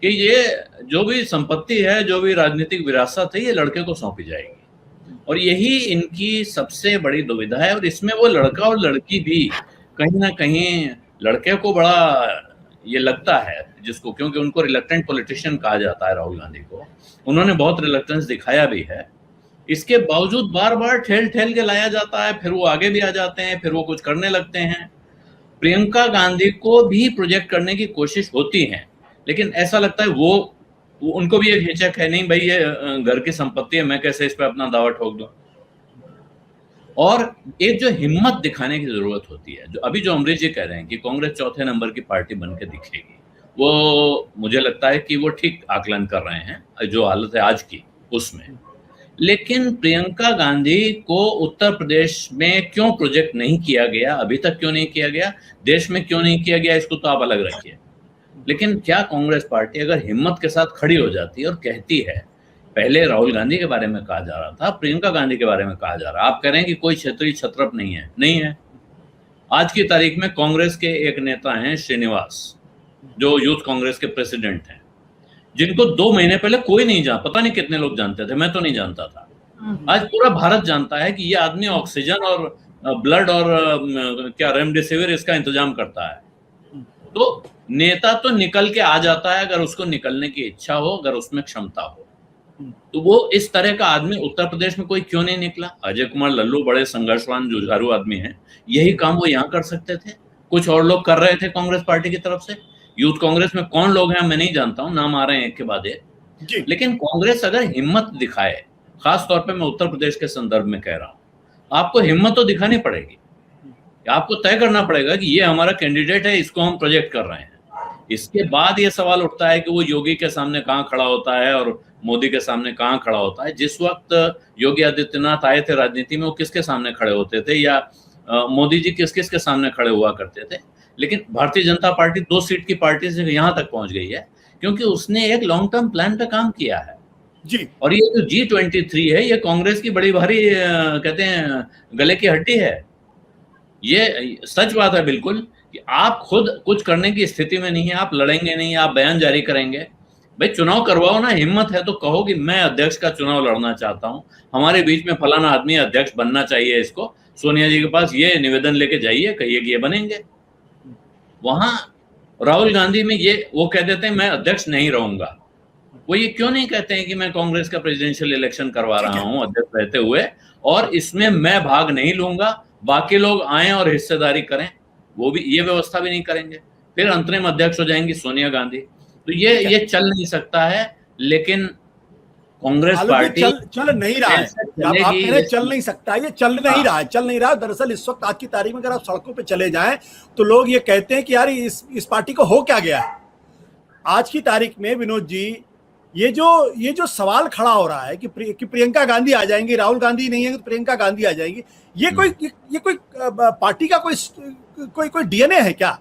कि ये जो भी संपत्ति है, जो भी राजनीतिक विरासत है, ये लड़के को सौंपी जाएगी। और यही इनकी सबसे बड़ी दुविधा है। और इसमें वो लड़का और लड़की भी कहीं ना कहीं, लड़के को बड़ा ये लगता है जिसको, क्योंकि उनको रिलक्टेंट पॉलिटिशियन कहा जाता है राहुल गांधी को, उन्होंने बहुत रिलक्टेंस दिखाया भी है, इसके बावजूद बार बार ठेल ठेल के लाया जाता है, फिर वो आगे भी आ जाते हैं, फिर वो कुछ करने लगते हैं। प्रियंका गांधी को भी प्रोजेक्ट करने की कोशिश होती है, लेकिन ऐसा लगता है वो उनको भी एक हिचक है, नहीं भाई ये घर की संपत्ति है, मैं कैसे इस पे अपना दावा ठोक दूं। और एक जो हिम्मत दिखाने की जरूरत होती है, जो अभी जो अमरीश जी कह रहे हैं कि कांग्रेस चौथे नंबर की पार्टी बन के दिखेगी, वो मुझे लगता है कि वो ठीक आकलन कर रहे हैं जो हालत है आज की उसमें। लेकिन प्रियंका गांधी को उत्तर प्रदेश में क्यों प्रोजेक्ट नहीं किया गया, अभी तक क्यों नहीं किया गया, देश में क्यों नहीं किया गया, इसको तो आप अलग रखिए। लेकिन क्या कांग्रेस पार्टी अगर हिम्मत के साथ खड़ी हो जाती है और कहती है, पहले राहुल गांधी के बारे में कहा जा रहा था, प्रियंका गांधी के बारे में कहा जा रहा है, आप कह रहे हैं कि कोई क्षेत्रीय छत्रप नहीं है, नहीं है। आज की तारीख में कांग्रेस के एक नेता हैं श्रीनिवास, जो यूथ कांग्रेस के प्रेसिडेंट हैं, जिनको 2 महीने पहले कोई नहीं जानता, पता नहीं कितने लोग जानते थे, मैं तो नहीं जानता था। आज पूरा भारत जानता है कि ये आदमी ऑक्सीजन और ब्लड और क्या रेमडेसिविर इसका इंतजाम करता है। तो नेता तो निकल के आ जाता है अगर उसको निकलने की इच्छा हो, अगर उसमें क्षमता हो। तो वो इस तरह का आदमी उत्तर प्रदेश में कोई क्यों नहीं निकला? अजय कुमार लल्लू बड़े संघर्षवान जुझारू आदमी हैं, यही काम वो यहाँ कर सकते थे, कुछ और लोग कर रहे थे कांग्रेस पार्टी की तरफ से। यूथ कांग्रेस में कौन लोग हैं मैं नहीं जानता हूं, नाम आ रहे हैं एक के बाद एक। लेकिन कांग्रेस अगर हिम्मत दिखाए, खास तौर पे मैं उत्तर प्रदेश के संदर्भ में कह रहा हूं, आपको हिम्मत तो दिखानी पड़ेगी, आपको तय करना पड़ेगा कि ये हमारा कैंडिडेट है, इसको हम प्रोजेक्ट कर रहे हैं। इसके बाद ये सवाल उठता है कि वो योगी के सामने कहाँ खड़ा होता है और मोदी के सामने कहाँ खड़ा होता है। जिस वक्त योगी आदित्यनाथ आए थे राजनीति में, वो किसके सामने खड़े होते थे, या मोदी जी किस किस के सामने खड़े हुआ करते थे। लेकिन भारतीय जनता पार्टी 2 सीट की पार्टी से यहाँ तक पहुंच गई है क्योंकि उसने एक लॉन्ग टर्म प्लान पे काम किया है जी। और ये जो G23 है, ये कांग्रेस की बड़ी भारी कहते हैं गले की हड्डी है। ये सच बात है बिल्कुल कि आप खुद कुछ करने की स्थिति में नहीं है, आप लड़ेंगे नहीं, आप बयान जारी करेंगे। भाई चुनाव करवाओ ना, हिम्मत है तो कहो कि मैं अध्यक्ष का चुनाव लड़ना चाहता हूं, हमारे बीच में फलाना आदमी अध्यक्ष बनना चाहिए, इसको सोनिया जी के पास ये निवेदन लेके जाइए, कहिए कि ये बनेंगे। वहां राहुल गांधी में ये वो कह देते हैं मैं अध्यक्ष नहीं रहूंगा। वो ये क्यों नहीं कहते हैं कि मैं कांग्रेस का प्रेसिडेंशियल इलेक्शन करवा रहा हूं अध्यक्ष रहते हुए, और इसमें मैं भाग नहीं लूंगा, बाकी लोग आए और हिस्सेदारी करें। वो भी ये व्यवस्था भी नहीं करेंगे, फिर अंतरिम अध्यक्ष हो जाएंगी सोनिया गांधी। तो ये चल नहीं सकता है। लेकिन कांग्रेस पार्टी चल नहीं रहा है, आप कह रहे हैं चल नहीं सकता, ये चल नहीं रहा है, चल नहीं रहा है। दरअसल इस वक्त आज की तारीख में अगर आप सड़कों पे चले जाएं तो लोग ये कहते हैं कि यार इस पार्टी को हो क्या गया है। आज की तारीख में विनोद जी, ये जो सवाल खड़ा हो रहा है कि प्रियंका गांधी आ जाएंगी, राहुल गांधी नहीं है तो प्रियंका गांधी आ जाएंगी, ये कोई पार्टी का कोई डीएनए है क्या?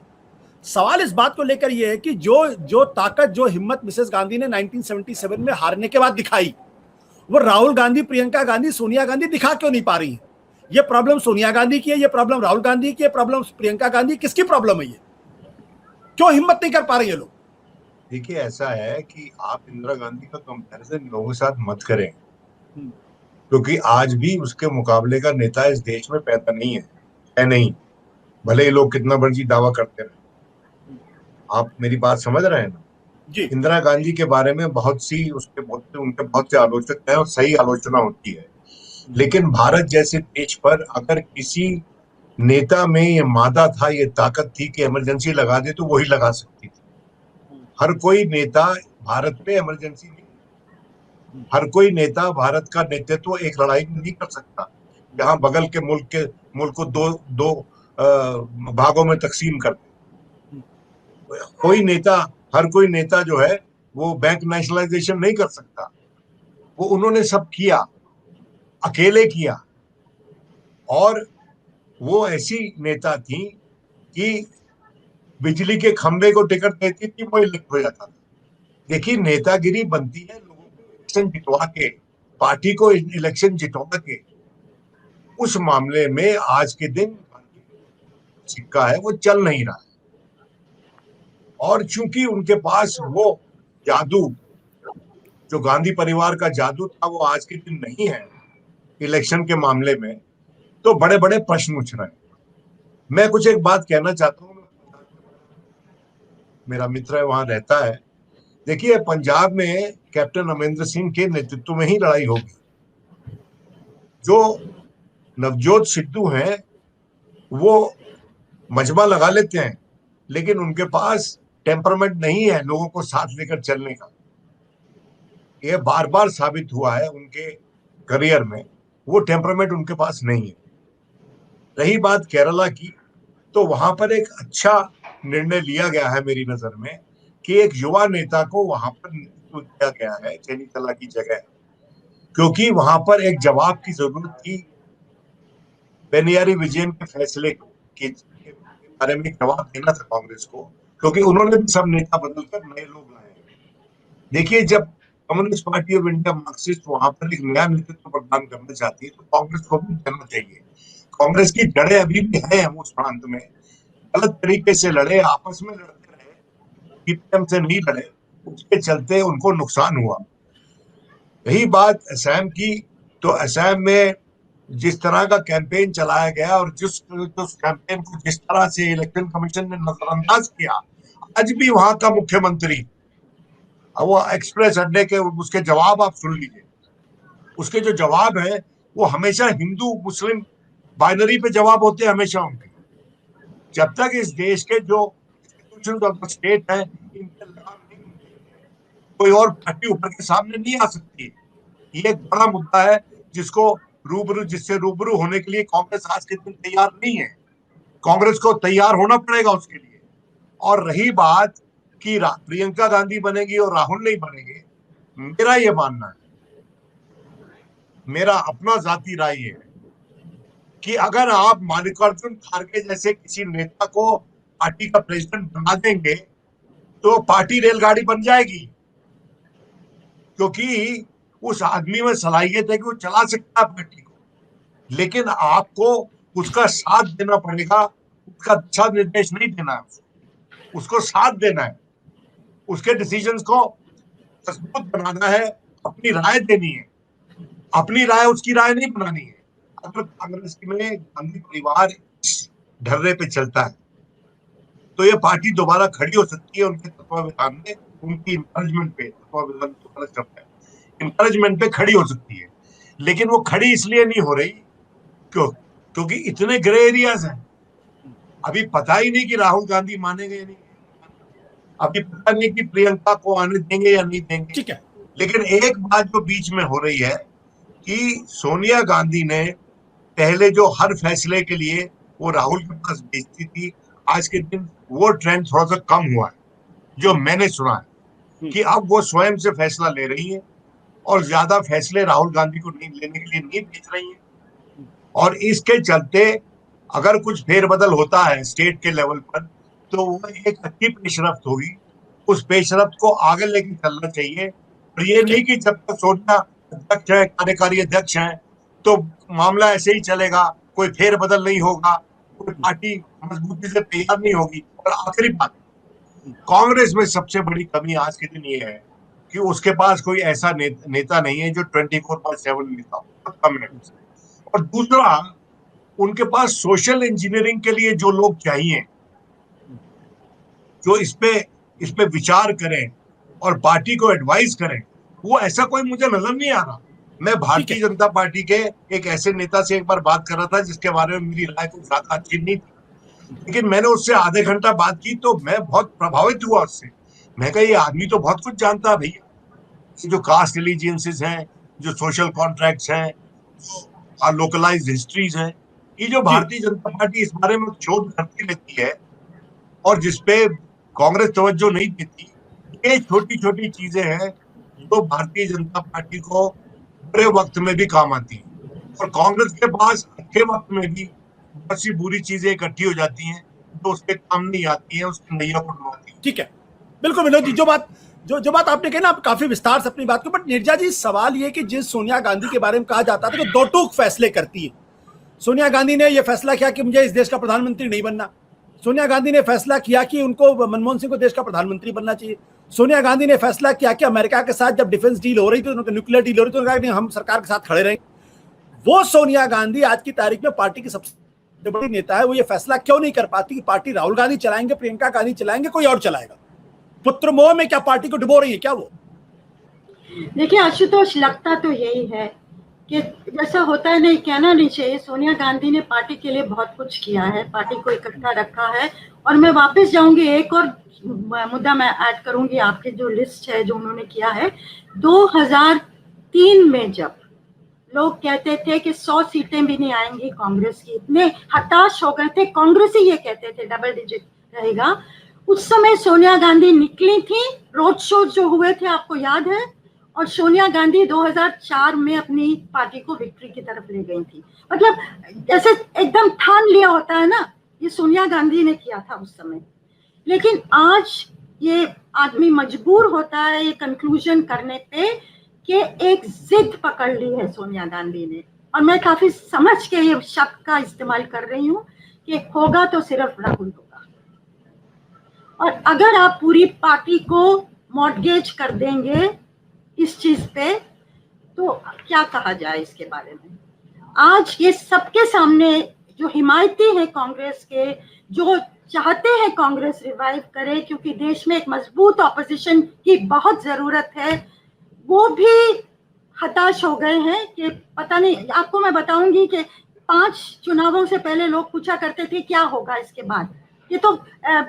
सवाल इस बात को लेकर यह है कि जो ताकत, जो हिम्मत मिसेस गांधी ने 1977 में हारने के बाद दिखाई, वो राहुल गांधी, प्रियंका गांधी, सोनिया गांधी दिखा क्यों नहीं पा रही है? ये प्रॉब्लम सोनिया गांधी की है, ये प्रॉब्लम राहुल गांधी की है, प्रॉब्लम प्रियंका गांधी, किसकी प्रॉब्लम है? ये क्यों हिम्मत नहीं कर पा रही है लोग? देखिए ऐसा है कि आप इंदिरा गांधी का कंपैरिजन लोगों के साथ मत करें, क्योंकि आज भी उसके मुकाबले का नेता इस देश में पैदा नहीं है नहीं, भले ही लोग कितना मर्जी दावा करते रहे। आप मेरी बात समझ रहे हैं ना जी? इंदिरा गांधी के बारे में उनके बहुत से आलोचक हैं और सही आलोचना होती है, लेकिन भारत जैसे देश पर अगर किसी नेता में ये मादा था, ये ताकत थी कि इमरजेंसी लगा दे, तो वही लगा सकती थी। हर कोई नेता भारत में इमरजेंसी नहीं, हर कोई नेता भारत का नेतृत्व एक लड़ाई में नहीं कर सकता जहां बगल के मुल्क को दो भागों में तकसीम कर दे। हर कोई नेता जो है वो बैंक नेशनलाइजेशन नहीं कर सकता। वो उन्होंने सब किया, अकेले किया, और वो ऐसी नेता थी कि बिजली के खंभे को टिकट देती थी, वो इलेक्ट हो जाता था। देखिए नेतागिरी बनती है लोगों को इलेक्शन जितवा के, पार्टी को इलेक्शन जितवा के। उस मामले में आज के दिन सिक्का है वो चल नहीं रहा है, और चूंकि उनके पास वो जादू, जो गांधी परिवार का जादू था, वो आज के दिन नहीं है, इलेक्शन के मामले में, तो बड़े बड़े प्रश्न उठ रहे हैं। मैं कुछ एक बात कहना चाहता हूँ, मेरा मित्र है वहां रहता है। देखिए, पंजाब में कैप्टन अमरिंदर सिंह के नेतृत्व में ही लड़ाई होगी। जो नवजोत सिद्धू हैं वो मजमा लगा लेते हैं, लेकिन उनके पास टेम्परमेंट नहीं है लोगों को साथ लेकर चलने का। यह बार बार साबित हुआ है उनके करियर में, वो टेम्परमेंट उनके पास नहीं है। रही बात केरला की, तो वहां पर एक अच्छा निर्णय लिया गया है मेरी नजर में कि एक युवा नेता को वहां पर नेतृत्व दिया गया है चेन्नीतला की जगह, क्योंकि वहां पर एक जवाब की जरूरत थी। पेनियारी विजयन के फैसले के बारे में जवाब देना था कांग्रेस को, क्योंकि उन्होंने भी सब नेता बदलकर नए लोग लाए। देखिए, जब communist party of India Marxist वहां पर एक नया नेतृत्व प्रदान करना चाहती है, तो कांग्रेस को भी करना चाहिए। कांग्रेस की जड़ें अभी भी हैं उस प्रांत में, गलत तरीके से लड़े, आपस में लड़ते रहे, सीपीएम से नहीं लड़े, उसके चलते उनको नुकसान हुआ। रही बात असम की, तो असम में जिस तरह का कैंपेन चलाया गया और जिस कैंपेन को जिस तरह से इलेक्शन कमीशन ने नजरअंदाज किया, आज भी वहां का मुख्यमंत्री, वो एक्सप्रेस अड्डे के उसके जवाब आप सुन लीजिए, उसके जो जवाब है वो हमेशा हिंदू मुस्लिम बाइनरी पे जवाब होते हैं हमेशा उनके। जब तक इस देश के जो स्टेट है, इनके लगाम नहीं होंगे, कोई और पार्टी ऊपर के सामने नहीं आ सकती। ये एक बड़ा मुद्दा है जिससे रूबरू होने के लिए कांग्रेस आज के दिन तैयार नहीं है। कांग्रेस को तैयार होना पड़ेगा उसके लिए। और रही बात कि प्रियंका गांधी बनेगी और राहुल नहीं बनेंगे, मेरा ये मानना है, मेरा अपना जाती राय है कि अगर आप मल्लिकार्जुन खड़गे जैसे किसी नेता को पार्टी का प्रेसिडेंट बना देंगे तो पार्टी रेलगाड़ी बन जाएगी, क्योंकि उस आदमी में सलाहियत है कि वो चला सकता है पार्टी को, लेकिन आपको उसका साथ देना पड़ेगा, उसका दिशा निर्देश नहीं देना है, उसको साथ देना है, उसके डिसीजंस को मजबूत बनाना है, अपनी राय देनी है, अपनी राय उसकी राय नहीं बनानी है। अगर कांग्रेस में गांधी परिवार ढर्रे पे चलता है तो ये पार्टी दोबारा खड़ी हो सकती है उनके तत्वावधान में, उनकी इंकरेजमेंट पे, तत्वावधान तो गलत शब्द है, इंकरेजमेंट पे खड़ी हो सकती है। लेकिन वो खड़ी इसलिए नहीं हो रही क्योंकि इतने ग्रे एरियाज हैं। अभी पता ही नहीं कि राहुल गांधी मानेंगे या नहीं, अभी पता नहीं कि प्रियंका को आने देंगे या नहीं देंगे। ठीक है, लेकिन एक बात जो बीच में हो रही है कि सोनिया गांधी ने पहले जो हर फैसले के लिए वो राहुल के पास भेजती थी, आज के दिन वो ट्रेंड थोड़ा सा कम हुआ है, जो मैंने सुना है कि अब वो स्वयं से फैसला ले रही है और ज्यादा फैसले राहुल गांधी को नहीं लेने के लिए नहीं भेज रही है। और इसके चलते अगर कुछ फेरबदल होता है स्टेट के लेवल पर, तो वो एक अच्छी पेशरफ्त होगी, उस पेशरफ्त को आगे लेके चलना चाहिए। और ये नहीं कि जब तक सोनिया अध्यक्ष है, कार्यकारी अध्यक्ष है, तो मामला ऐसे ही चलेगा, कोई फेरबदल नहीं होगा, कोई पार्टी मजबूती से तैयार नहीं होगी। और आखिरी बात, कांग्रेस में सबसे बड़ी कमी आज के दिन ये है कि उसके पास कोई ऐसा नेता नहीं है जो 24/7 नेता हो, कम है। और दूसरा, उनके पास सोशल इंजीनियरिंग के लिए जो लोग चाहिए, जो इस पे विचार करें और पार्टी को एडवाइस करें, वो ऐसा कोई मुझे नजर नहीं आ रहा। मैं भारतीय जनता पार्टी के एक ऐसे नेता से एक बार बात कर रहा था जिसके बारे में मेरी राय कुछ ज्यादा अच्छी नहीं थी, लेकिन मैंने उससे आधे घंटा बात की तो मैं बहुत प्रभावित हुआ उससे। मैं कहा, ये आदमी तो बहुत कुछ जानता है भैया, जो कास्ट एलिजियंसेस हैं, जो सोशल कॉन्ट्रैक्ट्स हैं, जो लोकलाइज्ड हिस्ट्रीज हैं, ये जो भारतीय जनता पार्टी इस बारे में शोध करती रहती है और जिसपे कांग्रेस तवज्जो नहीं देती, ये छोटी छोटी चीजें हैं जो भारतीय जनता पार्टी को बुरे वक्त में भी काम आती है। और कांग्रेस के पास अच्छे वक्त में भी बहुत सी बुरी चीजें इकट्ठी हो जाती हैं जो उसके काम नहीं आती हैं, उसकी नैया को डुबाती हैं। ठीक है, बिल्कुल विनोद जी, जो बात आपने कही ना, आप काफी विस्तार से अपनी बात को, बट निर्जा जी, सवाल ये कि जिस सोनिया गांधी के बारे में कहा जाता था कि दो टूक फैसले करती है, सोनिया गांधी ने यह फैसला किया कि मुझे इस देश का प्रधानमंत्री नहीं बनना, सोनिया गांधी ने फैसला किया कि उनको मनमोहन सिंह को देश का प्रधानमंत्री बनना चाहिए, सोनिया गांधी ने फैसला किया कि अमेरिका के साथ जब डिफेंस डील हो रही थी, न्यूक्लियर डील हो रही थी, तो हम सरकार के साथ खड़े रहेंगे। वो सोनिया गांधी आज की तारीख में पार्टी की सबसे बड़ी नेता है, वो ये फैसला क्यों नहीं कर पाती कि पार्टी राहुल गांधी चलाएंगे, प्रियंका गांधी चलाएंगे, कोई और चलाएगा? पुत्र मोह में क्या पार्टी को डुबो रही है क्या वो? देखिए आशुतोष, लगता तो यही है कि जैसा होता है, नहीं कहना नहीं चाहिए, सोनिया गांधी ने पार्टी के लिए बहुत कुछ किया है, पार्टी को इकट्ठा रखा है। और मैं वापस जाऊंगी, एक और मुद्दा मैं ऐड करूंगी आपके जो लिस्ट है जो उन्होंने किया है। 2003 में जब लोग कहते थे कि 100 सीटें भी नहीं आएंगी कांग्रेस की, इतने हताश हो गए थे, कांग्रेस ही ये कहते थे डबल डिजिट रहेगा, उस समय सोनिया गांधी निकली थी, रोड शो जो हुए थे आपको याद है, और सोनिया गांधी 2004 में अपनी पार्टी को विक्ट्री की तरफ ले गई थी। मतलब जैसे एकदम ठान लिया होता है ना, ये सोनिया गांधी ने किया था उस समय। लेकिन आज ये आदमी मजबूर होता है ये कंक्लूजन करने पे कि एक जिद पकड़ ली है सोनिया गांधी ने, और मैं काफी समझ के ये शब्द का इस्तेमाल कर रही हूँ कि होगा तो सिर्फ राहुल होगा। और अगर आप पूरी पार्टी को मॉर्गेज कर देंगे इस चीज पे, तो क्या कहा जाए इसके बारे में। आज ये सबके सामने जो हिमायती है कांग्रेस के, जो चाहते हैं कांग्रेस रिवाइव करे क्योंकि देश में एक मजबूत ऑपोजिशन की बहुत जरूरत है, वो भी हताश हो गए हैं कि पता नहीं। आपको मैं बताऊंगी कि 5 चुनावों से पहले लोग पूछा करते थे क्या होगा इसके बाद, ये तो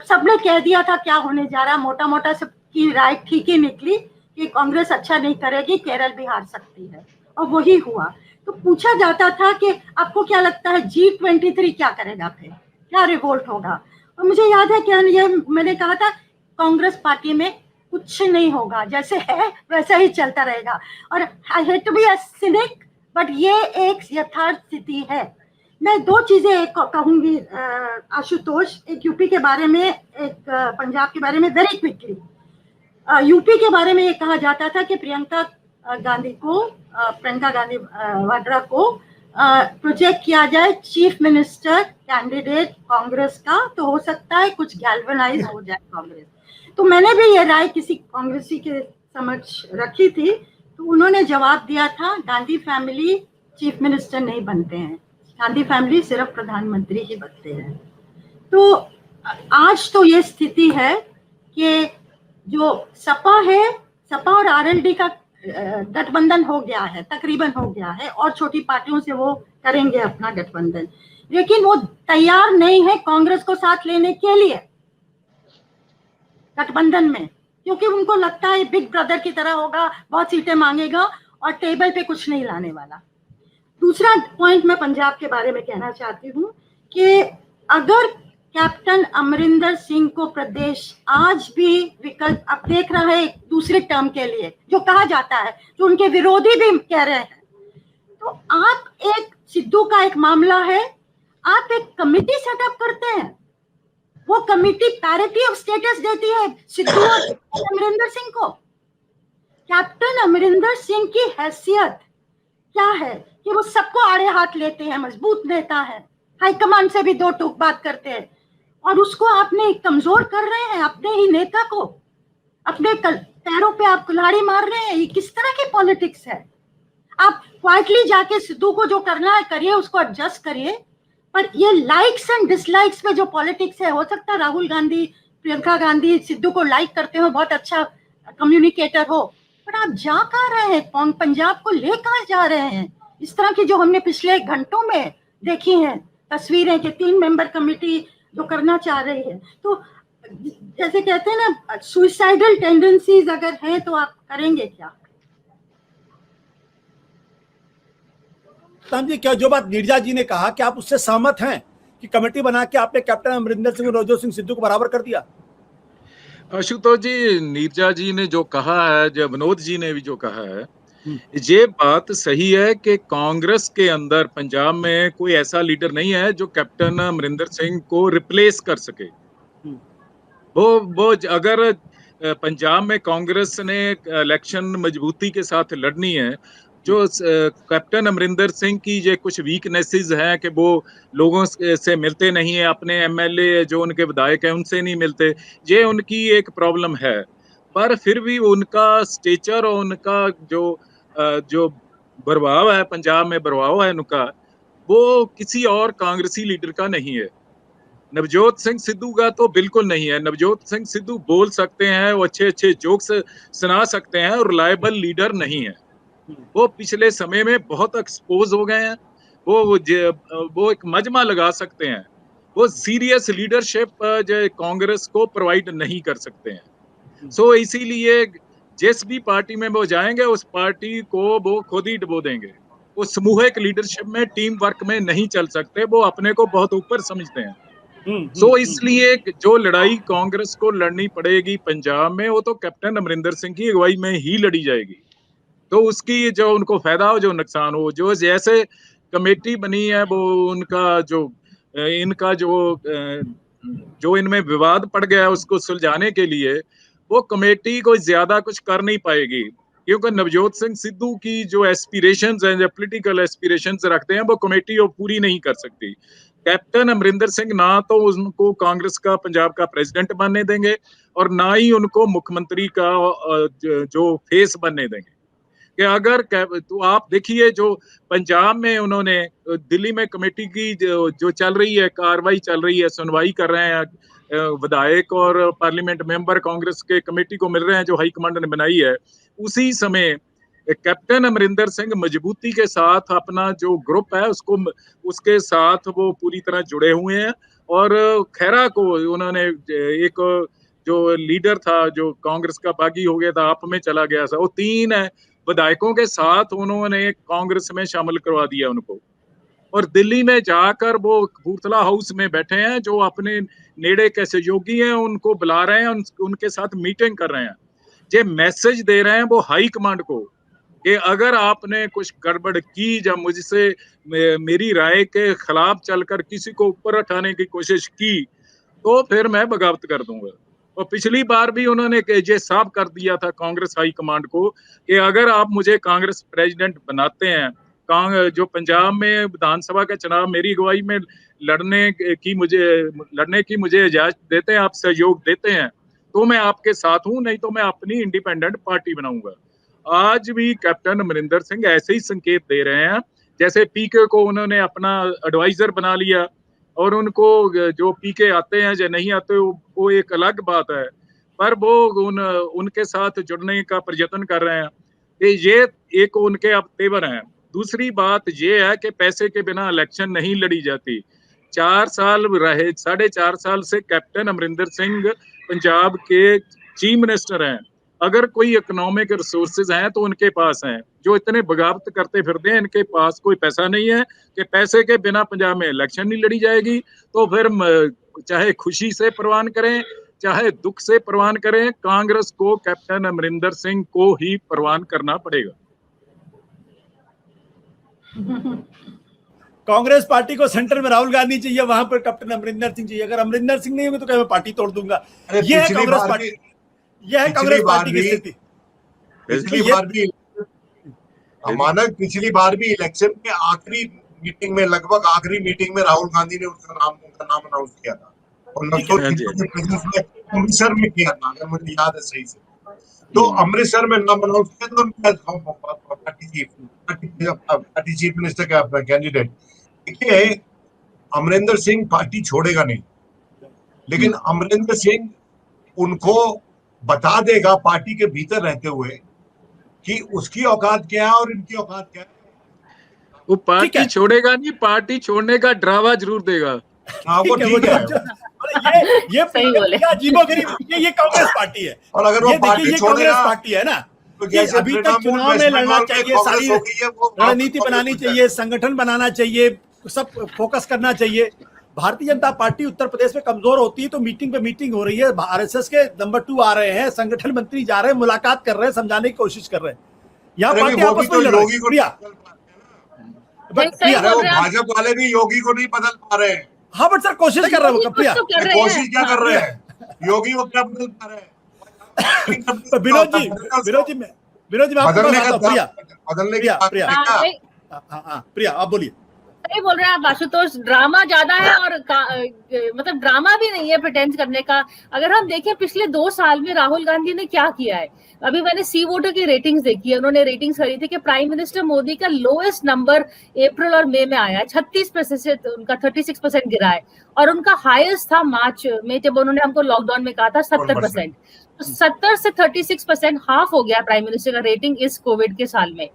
सबने कह दिया था क्या होने जा रहा, मोटा मोटा सबकी राय ठीक ही निकली कि कांग्रेस अच्छा नहीं करेगी, केरल भी हार सकती है, और वही हुआ। तो पूछा जाता था कि आपको क्या लगता है G23 क्या करेगा, फिर क्या रिवोल्ट होगा। और मुझे याद है क्या ये मैंने कहा था, कांग्रेस पार्टी में कुछ नहीं होगा, जैसे है वैसा ही चलता रहेगा। और I hate to be a cynic, but ये एक यथार्थ स्थिति है। मैं 2 चीजें कहूंगी आशुतोष, एक यूपी के बारे में, एक पंजाब के बारे में, वेरी क्विकली। यूपी के बारे में ये कहा जाता था कि प्रियंका गांधी वाड्रा को प्रोजेक्ट किया जाए चीफ मिनिस्टर कैंडिडेट कांग्रेस का, तो हो सकता है कुछ गैल्वेनाइज हो जाए कांग्रेस। तो मैंने भी ये राय किसी कांग्रेसी के समक्ष रखी थी, तो उन्होंने जवाब दिया था गांधी फैमिली चीफ मिनिस्टर नहीं बनते हैं, गांधी फैमिली सिर्फ प्रधानमंत्री ही बनते हैं। तो आज तो ये स्थिति है कि जो सपा है, सपा और आरएलडी का गठबंधन हो गया है, तकरीबन हो गया है, और छोटी पार्टियों से वो करेंगे अपना गठबंधन, लेकिन वो तैयार नहीं है कांग्रेस को साथ लेने के लिए गठबंधन में, क्योंकि उनको लगता है बिग ब्रदर की तरह होगा, बहुत सीटें मांगेगा और टेबल पे कुछ नहीं लाने वाला। दूसरा पॉइंट मैं पंजाब के बारे में कहना चाहती हूँ कि अगर कैप्टन अमरिंदर सिंह को प्रदेश आज भी विकल्प अब देख रहा है दूसरे टर्म के लिए, जो कहा जाता है, जो उनके विरोधी भी कह रहे हैं, तो आप एक सिद्धू का एक मामला है, आप एक कमिटी सेटअप करते हैं, वो कमिटी पैरिटी ऑफ स्टेटस देती है सिद्धू और अमरिंदर सिंह को। कैप्टन अमरिंदर सिंह की हैसियत क्या है कि वो सबको आड़े हाथ लेते हैं, मजबूत नेता है, हाईकमान से भी 2 टूक बात करते हैं, और उसको आपने कमजोर कर रहे हैं, अपने ही नेता को, अपने पैरों पे आप कुल्हाड़ी मार रहे हैं। ये किस तरह की पॉलिटिक्स है? आप क्वाइटली जाके सिद्धू को जो करना है करिए, उसको एडजस्ट करिए, पर ये लाइक्स एंड डिसलाइक्स पे जो पॉलिटिक्स है, हो सकता है राहुल गांधी, प्रियंका गांधी सिद्धू को लाइक करते हो, बहुत अच्छा कम्युनिकेटर हो, पर आप जा कहाँ रहे हैं, पंजाब को ले कहाँ जा रहे हैं? इस तरह की जो हमने पिछले घंटों में देखी हैं तस्वीरें कि 3 मेंबर कमेटी जो करना चाह रही है, तो जैसे कहते हैं ना सुइसाइडल टेंडेंसीज अगर हैं तो आप करेंगे क्या? जी, क्या जो बात नीरजा जी ने कहा, क्या आप उससे सहमत हैं कि कमेटी बना के आपने कैप्टन अमरिंदर सिंह और नवजोत सिंह सिद्धू को बराबर कर दिया? आशुतोष जी, नीरजा जी ने जो कहा है, जो विनोद जी ने भी जो कहा है, ये बात सही है कि कांग्रेस के अंदर पंजाब में कोई ऐसा लीडर नहीं है जो कैप्टन अमरिंदर सिंह को रिप्लेस कर सके। वो अगर पंजाब में कांग्रेस ने इलेक्शन मजबूती के साथ लड़नी है, जो कैप्टन अमरिंदर सिंह की ये कुछ वीकनेसेस हैं कि वो लोगों से मिलते नहीं है, अपने एमएलए जो उनके विधायक हैं उनसे नहीं मिलते, ये उनकी एक प्रॉब्लम है। पर फिर भी उनका स्टेचर और उनका जो प्रभाव है, पंजाब में प्रभाव है उनका, वो किसी और कांग्रेसी लीडर का नहीं है। नवजोत सिंह सिद्धू का तो बिल्कुल नहीं है। नवजोत सिंह सिद्धू बोल सकते हैं, वो अच्छे अच्छे जोक्स सुना सकते हैं और रिलायबल लीडर नहीं है। वो पिछले समय में बहुत एक्सपोज हो गए हैं। वो एक मजमा लगा सकते हैं, वो सीरियस लीडरशिप जो कांग्रेस को प्रोवाइड नहीं कर सकते हैं। सो इसीलिए जिस भी पार्टी में वो जाएंगे उस पार्टी को वो खुद ही डुबो देंगे। वो समूहिक लीडरशिप में, टीम वर्क में नहीं चल सकते, वो अपने को बहुत ऊपर समझते हैं। सो इसलिए जो लड़ाई कांग्रेस को लड़नी पड़ेगी पंजाब में, वो तो कैप्टन अमरिंदर सिंह की अगुवाई में ही लड़ी जाएगी। तो उसकी जो उनको फायदा हो, जो नुकसान हो, जो जैसे कमेटी बनी है वो उनका जो इनका जो इनमें विवाद पड़ गया है उसको सुलझाने के लिए वो कमेटी को ज्यादा कुछ कर नहीं पाएगी, क्योंकि नवजोत सिंह सिद्धू की जो एस्पिरेशंस हैं, जो पॉलिटिकल एस्पिरेशंस रखते हैं, वो कमेटी वो पूरी नहीं कर सकती। कैप्टन अमरिंदर सिंह ना तो उनको कांग्रेस का पंजाब का प्रेसिडेंट बनने देंगे और ना ही उनको मुख्यमंत्री का जो फेस बनने देंगे। कि अगर तो आप देखिए जो पंजाब में उन्होंने दिल्ली में कमेटी की जो चल रही है, कार्रवाई चल रही है, सुनवाई कर रहे हैं विधायक और पार्लियामेंट मेंबर कांग्रेस के कमेटी को मिल रहे हैं जो हाईकमांड ने बनाई है, उसी समय कैप्टन अमरिंदर सिंह मजबूती के साथ अपना जो ग्रुप है उसके साथ वो पूरी तरह जुड़े हुए हैं। और खैरा को उन्होंने एक जो लीडर था जो कांग्रेस का बागी हो गया था, आप में चला गया था, वो 3 विधायकों के साथ उन्होंने कांग्रेस में शामिल करवा दिया उनको। और दिल्ली में जाकर वो कपूरथला हाउस में बैठे हैं, जो अपने नेड़े के सहयोगी हैं उनको बुला रहे हैं, उनके साथ मीटिंग कर रहे हैं। ये मैसेज दे रहे हैं वो हाई कमांड को कि अगर आपने कुछ गड़बड़ की या मुझसे मेरी राय के खिलाफ चलकर किसी को ऊपर उठाने की कोशिश की तो फिर मैं बगावत कर दूंगा। और पिछली बार भी उन्होंने ये साफ कर दिया था कांग्रेस हाई कमांड को कि अगर आप मुझे कांग्रेस प्रेसिडेंट बनाते हैं, जो पंजाब में विधानसभा का चुनाव मेरी अगुवाई में लड़ने की मुझे इजाजत देते हैं, आप सहयोग देते हैं, तो मैं आपके साथ हूं, नहीं तो मैं अपनी इंडिपेंडेंट पार्टी बनाऊंगा। आज भी कैप्टन अमरिंदर सिंह ऐसे ही संकेत दे रहे हैं, जैसे पीके को उन्होंने अपना एडवाइजर बना लिया और उनको जो पीके आते हैं या नहीं आते वो एक अलग बात है, पर वो उनके साथ जुड़ने का प्रयत्न कर रहे हैं। ये एक उनके अब तेवर हैं। दूसरी बात ये है कि पैसे के बिना इलेक्शन नहीं लड़ी जाती। 4 साल रहे, 4.5 साल से कैप्टन अमरिंदर सिंह पंजाब के चीफ मिनिस्टर हैं। अगर कोई इकोनॉमिक रिसोर्सेज हैं तो उनके पास हैं, जो इतने बगावत करते फिरते हैं, इनके पास कोई पैसा नहीं है कि पैसे के बिना पंजाब में इलेक्शन नहीं लड़ी जाएगी। तो फिर चाहे खुशी से परवान करें चाहे दुख से परवान करें, कांग्रेस को कैप्टन अमरिंदर सिंह को ही परवान करना पड़ेगा। कांग्रेस पार्टी को सेंटर में राहुल गांधी चाहिए, वहां पर कैप्टन अमरिंदर सिंह चाहिए। अगर अमरिंदर सिंह नहीं होंगे तो क्या मैं पार्टी तोड़ दूंगा। यह है कांग्रेस पार्टी, यह है कांग्रेस पार्टी की स्थिति। पिछली बार भी मानक पिछली बार भी इलेक्शन के आखिरी मीटिंग में, लगभग आखिरी मीटिंग में राहुल गांधी ने उनका नाम अनाउंस किया था और अमृतसर में किया था, अगर मुझे याद है सही से। तो अमृतसर में नाम अनाउंस किया तो पार्टी चीफ मिनिस्टर का कैंडिडेट। देखिए अमरिंदर सिंह पार्टी छोड़ेगा नहीं, लेकिन अमरिंदर सिंह उनको बता देगा पार्टी के भीतर रहते हुए कि उसकी औकात क्या है और इनकी औकात क्या है। वो पार्टी छोड़ेगा नहीं, पार्टी छोड़ने का ड्रावा जरूर देगा। हाँ वो ठीक है। ये अजीबोगरीब, ये कांग्रेस पार्टी है। और अगर वो पार्टी कांग्रेस पार्टी है ना, तो जैसे अभी तक चुनाव में लड़ना चाहिए, सारी रणनीति बनानी चाहिए, संगठन बनाना चाहिए, सब फोकस करना चाहिए। भारतीय जनता पार्टी उत्तर प्रदेश में कमजोर होती है तो मीटिंग पे मीटिंग हो रही है। आरएसएस के नंबर 2 आ रहे हैं, संगठन मंत्री जा रहे हैं, मुलाकात कर रहे हैं, समझाने की कोशिश कर रहे हैं। यहाँ पार्टी आपस में लड़ रही है। भाजपा वाले भी योगी को नहीं बदल पा रहे हैं। हाँ बट सर कोशिश कर रहे हो। प्रिया कोशिश क्या कर रहे हैं, योगी को क्या बदल पा रहे हैं। विनोद जी मैं आपको बताता हूं। प्रिया आप बोलिए। सही बोल रहे हैं आप आशुतोष, ड्रामा ज्यादा है और मतलब ड्रामा भी नहीं है प्रिटेंड करने का। अगर हम देखें पिछले 2 साल में राहुल गांधी ने क्या किया है, अभी मैंने सी वोटर की रेटिंग्स देखी है, उन्होंने रेटिंग्स करी थी कि प्राइम मिनिस्टर मोदी का लोएस्ट नंबर अप्रैल और मई में आया है, 36% उनका 36% गिरा है, और उनका हाईएस्ट था मार्च में जब उन्होंने हमको लॉकडाउन में कहा था 70%। तो 70 से 36% हाफ हो गया प्राइम मिनिस्टर का रेटिंग इस कोविड के साल में।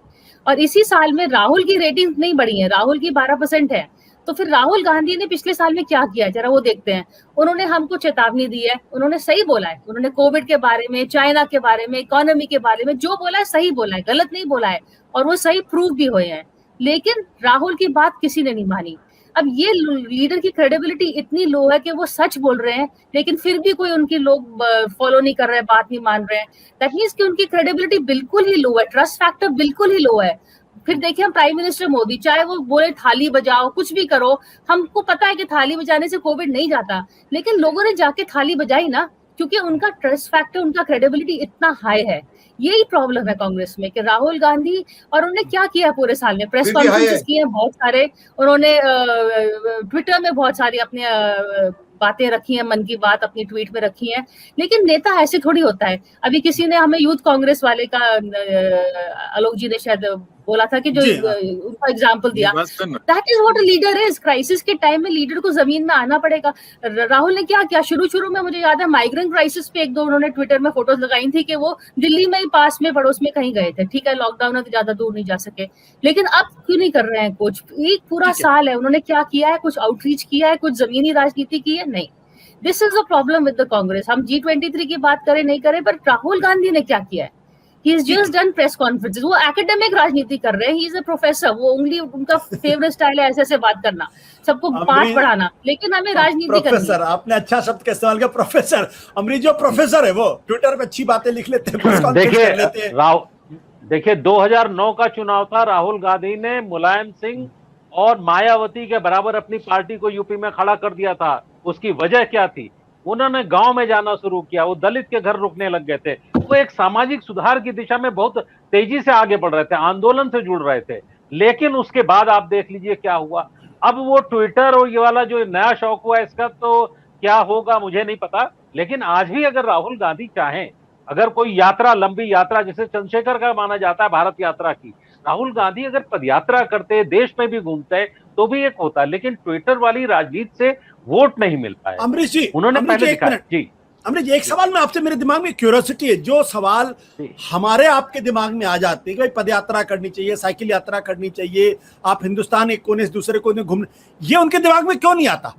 और इसी साल में राहुल की रेटिंग नहीं बढ़ी है, राहुल की 12% है। तो फिर राहुल गांधी ने पिछले साल में क्या किया, जरा वो देखते हैं। उन्होंने हमको चेतावनी दी है, उन्होंने सही बोला है, उन्होंने कोविड के बारे में, चाइना के बारे में, इकोनॉमी के बारे में जो बोला है सही बोला है, गलत नहीं बोला है, और वो सही प्रूव भी हुए हैं। लेकिन राहुल की बात किसी ने नहीं मानी। अब ये लीडर की क्रेडिबिलिटी इतनी लो है कि वो सच बोल रहे हैं लेकिन फिर भी कोई उनकी लोग फॉलो नहीं कर रहे हैं, बात नहीं मान रहे हैं। दैट मींस कि उनकी क्रेडिबिलिटी बिल्कुल ही लो है, ट्रस्ट फैक्टर बिल्कुल ही लो है। फिर देखिए हम प्राइम मिनिस्टर मोदी, चाहे वो बोले थाली बजाओ, कुछ भी करो, हमको पता है कि थाली बजाने से कोविड नहीं जाता, लेकिन लोगों ने जाके थाली बजाई ना, क्योंकि उनका ट्रस्ट फैक्टर, उनका क्रेडिबिलिटी इतना हाई है। यही प्रॉब्लम है कांग्रेस में कि राहुल गांधी, और उन्होंने क्या किया पूरे साल में, प्रेस कॉन्फ्रेंसेस किए हैं बहुत सारे, उन्होंने ट्विटर में बहुत सारी अपने बातें रखी हैं, मन की बात अपनी ट्वीट में रखी है। लेकिन नेता ऐसे थोड़ी होता है। अभी किसी ने हमें यूथ कांग्रेस वाले का, आलोक जी ने शायद बोला था कि जो उनका एग्जांपल दिया, that is what a leader is. Crisis के टाइम में लीडर को जमीन में आना पड़ेगा। राहुल ने क्या किया, शुरू में मुझे याद है माइग्रेंट क्राइसिस पे 1-2 उन्होंने ट्विटर में फोटोज लगाई थी कि वो दिल्ली में ही पास में पड़ोस में कहीं गए थे। ठीक है, लॉकडाउन है तो ज्यादा दूर नहीं जा सके, लेकिन अब क्यों नहीं कर रहे हैं कुछ? एक पूरा साल है, उन्होंने क्या किया है? कुछ आउटरीच किया है, कुछ जमीनी राजनीति की है? नहीं। This is the problem with the Congress. हम G23 की बात करें नहीं करें, पर राहुल गांधी ने क्या किया है? He has just done press conferences. वो एकेडमिक राजनीति कर रहे हैं, he is a professor, वो उंगली, उनका फेवरेट स्टाइल है ऐसे बात करना, सबको पाठ पढ़ाना, लेकिन हमें राजनीति करनी है। प्रोफेसर, आपने अच्छा शब्द का इस्तेमाल किया, प्रोफेसर। अमरीश जो प्रोफेसर है वो ट्विटर पे अच्छी बातें लिख लेते हैं, प्रेस कॉन्फ्रेंस कर लेते हैं। देखिए 2009 का चुनाव था, राहुल गांधी ने मुलायम सिंह और मायावती के बराबर अपनी पार्टी को यूपी में खड़ा कर दिया था। उसकी वजह क्या थी? उन्होंने गांव में जाना शुरू किया, वो दलित के घर रुकने लग गए थे, वो एक सामाजिक सुधार की दिशा में बहुत तेजी से आगे बढ़ रहे थे, आंदोलन से जुड़ रहे थे। लेकिन उसके बाद आप देख लीजिए क्या हुआ। अब वो ट्विटर और ये वाला जो नया शौक हुआ, इसका तो क्या होगा मुझे नहीं पता। लेकिन आज भी अगर राहुल गांधी चाहें, अगर कोई यात्रा, लंबी यात्रा, जैसे चंद्रशेखर का माना जाता है भारत यात्रा की, राहुल गांधी अगर पदयात्रा करते, देश में भी घूमते तो भी एक होता। लेकिन ट्विटर वाली राजनीति से वोट नहीं मिल पाए। अमरीश जी, उन्होंने पहले दिखाया। जी अमरीश, एक सवाल में आपसे, मेरे दिमाग में क्यूरियोसिटी है, जो सवाल हमारे आपके दिमाग में आ जाते हैं कि भाई पदयात्रा करनी चाहिए, साइकिल यात्रा करनी चाहिए, आप हिंदुस्तान एक कोने से दूसरे कोने घूमने, ये उनके दिमाग में क्यों नहीं आता?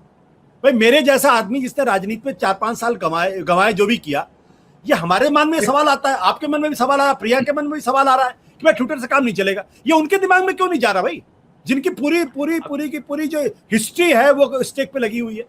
भाई मेरे जैसा आदमी जिसने राजनीति में 4-5 साल गंवाए, जो भी किया, ये हमारे मन में सवाल आता है, आपके मन में भी सवाल आ रहा है, प्रिया के मन में भी सवाल आ रहा है कि भाई ट्विटर से काम नहीं चलेगा। ये उनके दिमाग में क्यों नहीं जा रहा भाई, जिनकी पूरी जो हिस्ट्री है वो स्टेक पे लगी हुई है?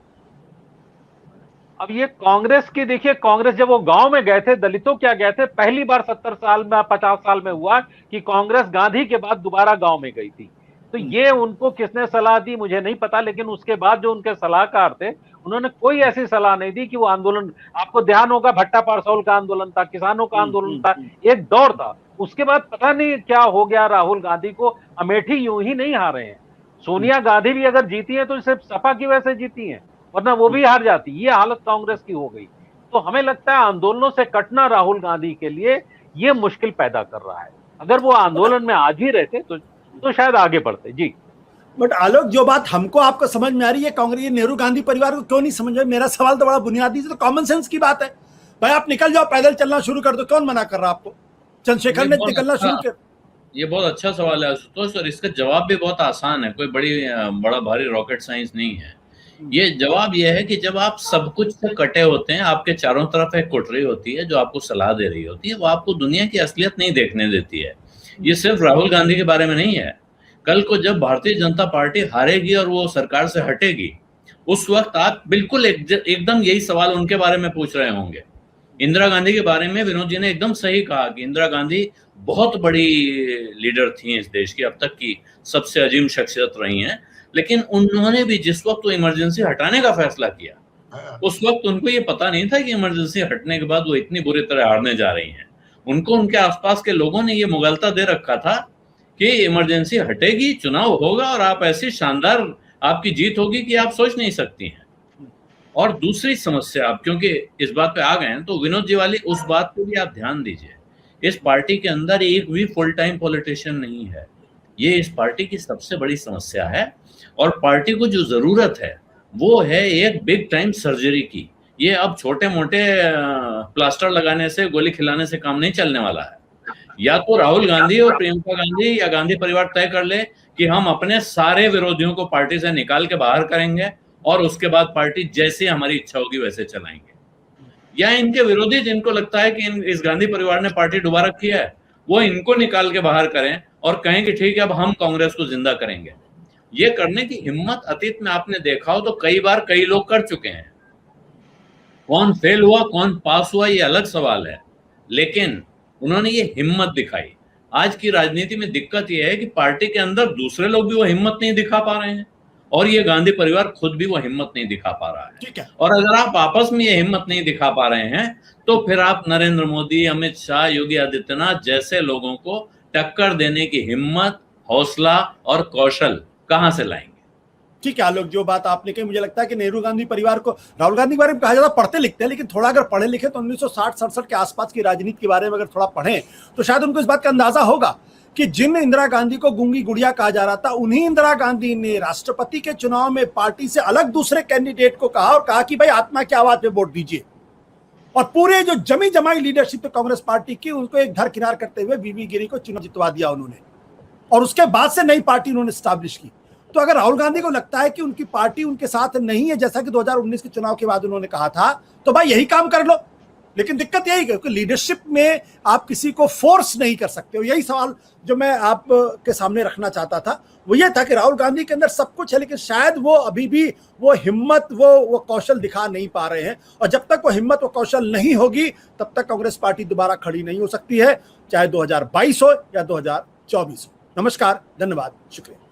अब ये कांग्रेस की देखिए, कांग्रेस जब वो गांव में गए थे, दलितों क्या गए थे, पहली बार 70 साल में 50 साल में हुआ कि कांग्रेस गांधी के बाद दोबारा गांव में गई थी। तो ये उनको किसने सलाह दी मुझे नहीं पता, लेकिन उसके बाद जो उनके सलाहकार थे उन्होंने कोई ऐसी सलाह नहीं दी कि वो आंदोलन, आपको ध्यान होगा भट्टा पारसौल का आंदोलन था, किसानों का आंदोलन था, एक दौर था। उसके बाद पता नहीं क्या हो गया राहुल गांधी को। अमेठी यूं ही नहीं हारे हैं। सोनिया गांधी भी अगर जीती है तो सिर्फ सपा की वजह से जीती है, वरना वो भी हार जाती। ये हालत कांग्रेस की हो गई। तो हमें लगता है आंदोलनों से कटना राहुल गांधी के लिए ये मुश्किल पैदा कर रहा है। अगर वो आंदोलन में आज ही रहते तो शायद आगे बढ़ते। जी बट आलोक, जो बात हमको आपको समझ में आ रही है, कांग्रेस, ये नेहरू गांधी परिवार को क्यों नहीं समझ में? मेरा सवाल तो बड़ा बुनियादी से, तो कॉमन सेंस की बात है भाई, आप निकल जाओ, पैदल चलना शुरू कर दो, कौन मना कर रहा आपको? चंद्रशेखर ने निकलना शुरू किया। ये बहुत अच्छा सवाल है आशुतोष, और इसका जवाब भी बहुत आसान है, कोई बड़ा भारी रॉकेट साइंस नहीं है। ये जवाब ये है कि जब आप सब कुछ से कटे होते हैं, आपके चारों तरफ एक कोठरी होती है जो आपको सलाह दे रही होती है, वो आपको दुनिया की असलियत नहीं देखने देती है। ये सिर्फ राहुल गांधी के बारे में नहीं है। कल को जब भारतीय जनता पार्टी हारेगी और वो सरकार से हटेगी, उस वक्त आप बिल्कुल एकदम यही सवाल उनके बारे में पूछ रहे होंगे। इंदिरा गांधी के बारे में विनोद जी ने एकदम सही कहा कि इंदिरा गांधी बहुत बड़ी लीडर थी इस देश की, अब तक की सबसे अजीम शख्सियत रही हैं। लेकिन उन्होंने भी जिस वक्त वो इमरजेंसी हटाने का फैसला किया, उस वक्त उनको ये पता नहीं था कि इमरजेंसी हटने के बाद वो इतनी बुरी तरह हारने जा रही हैं। उनको उनके आसपास के लोगों ने ये मुगलता दे रखा था कि इमरजेंसी हटेगी, चुनाव होगा और आप ऐसी शानदार आपकी जीत होगी कि आप सोच नहीं सकती हैं। और दूसरी समस्या, आप क्योंकि इस बात पे आ गए हैं तो विनोद जी वाली उस बात पे भी आप ध्यान दीजिए, इस पार्टी के अंदर एक भी फुल टाइम पॉलिटिशियन नहीं है। ये इस पार्टी की सबसे बड़ी समस्या है और पार्टी को जो जरूरत है वो है एक बिग टाइम सर्जरी की। ये अब छोटे मोटे प्लास्टर लगाने से, गोली खिलाने से काम नहीं चलने वाला है। या तो राहुल गांधी और प्रियंका गांधी या गांधी परिवार तय कर ले कि हम अपने सारे विरोधियों को पार्टी से निकाल के बाहर करेंगे और उसके बाद पार्टी जैसे हमारी इच्छा होगी वैसे चलाएंगे। या इनके विरोधी जिनको लगता है कि इस गांधी परिवार ने पार्टी डुबा रखी है, वो इनको निकाल के बाहर करें और कहें कि ठीक है अब हम कांग्रेस को जिंदा करेंगे। ये करने की हिम्मत अतीत में आपने देखा हो तो कई बार कई लोग कर चुके हैं। कौन फेल हुआ कौन पास हुआ ये अलग सवाल है, लेकिन उन्होंने ये हिम्मत दिखाई। आज की राजनीति में दिक्कत ये है कि पार्टी के अंदर दूसरे लोग भी वो हिम्मत नहीं दिखा पा रहे हैं और ये गांधी परिवार खुद भी वो हिम्मत नहीं दिखा पा रहा है। ठीक है। और अगर आप आपस में ये हिम्मत नहीं दिखा पा रहे हैं तो फिर आप नरेंद्र मोदी, अमित शाह, योगी आदित्यनाथ जैसे लोगों को टक्कर देने की हिम्मत, हौसला और कौशल कहां से लाएंगे? ठीक है आलोक, जो बात आपने कही, मुझे लगता है कि नेहरू गांधी परिवार को, राहुल गांधी के बारे में कहा जाता पढ़ते लिखते हैं, लेकिन थोड़ा अगर पढ़े लिखे तो 1960-67 के आसपास की राजनीति के बारे में अगर थोड़ा पढ़ें तो शायद उनको इस बात का अंदाजा होगा कि जिन इंदिरा गांधी को गूंगी गुड़िया कहा जा रहा था, उन्हीं इंदिरा गांधी ने राष्ट्रपति के चुनाव में पार्टी से अलग दूसरे कैंडिडेट को कहा और कहा कि भाई आत्मा की आवाज पे वोट दीजिए। और पूरे जो जमी जमाई लीडरशिप तो कांग्रेस पार्टी की, उनको एक घर किनार करते हुए बीबी गिरी को चुनाव जितवा दिया उन्होंने और उसके बाद से नई पार्टी उन्होंने स्टैब्लिश की। तो अगर राहुल गांधी को लगता है कि उनकी पार्टी उनके साथ नहीं है, जैसा कि 2019 के चुनाव के बाद उन्होंने कहा था, तो भाई यही काम कर लो। लेकिन दिक्कत यही है कि लीडरशिप में आप किसी को फोर्स नहीं कर सकते हो। यही सवाल जो मैं आप के सामने रखना चाहता था वो ये था कि राहुल गांधी के अंदर सब कुछ है, लेकिन शायद वो अभी भी वो हिम्मत, वो कौशल दिखा नहीं पा रहे हैं। और जब तक वो हिम्मत, वो कौशल नहीं होगी तब तक कांग्रेस पार्टी दोबारा खड़ी नहीं हो सकती है, चाहे 2022 हो या 2024 हो। नमस्कार, धन्यवाद, शुक्रिया।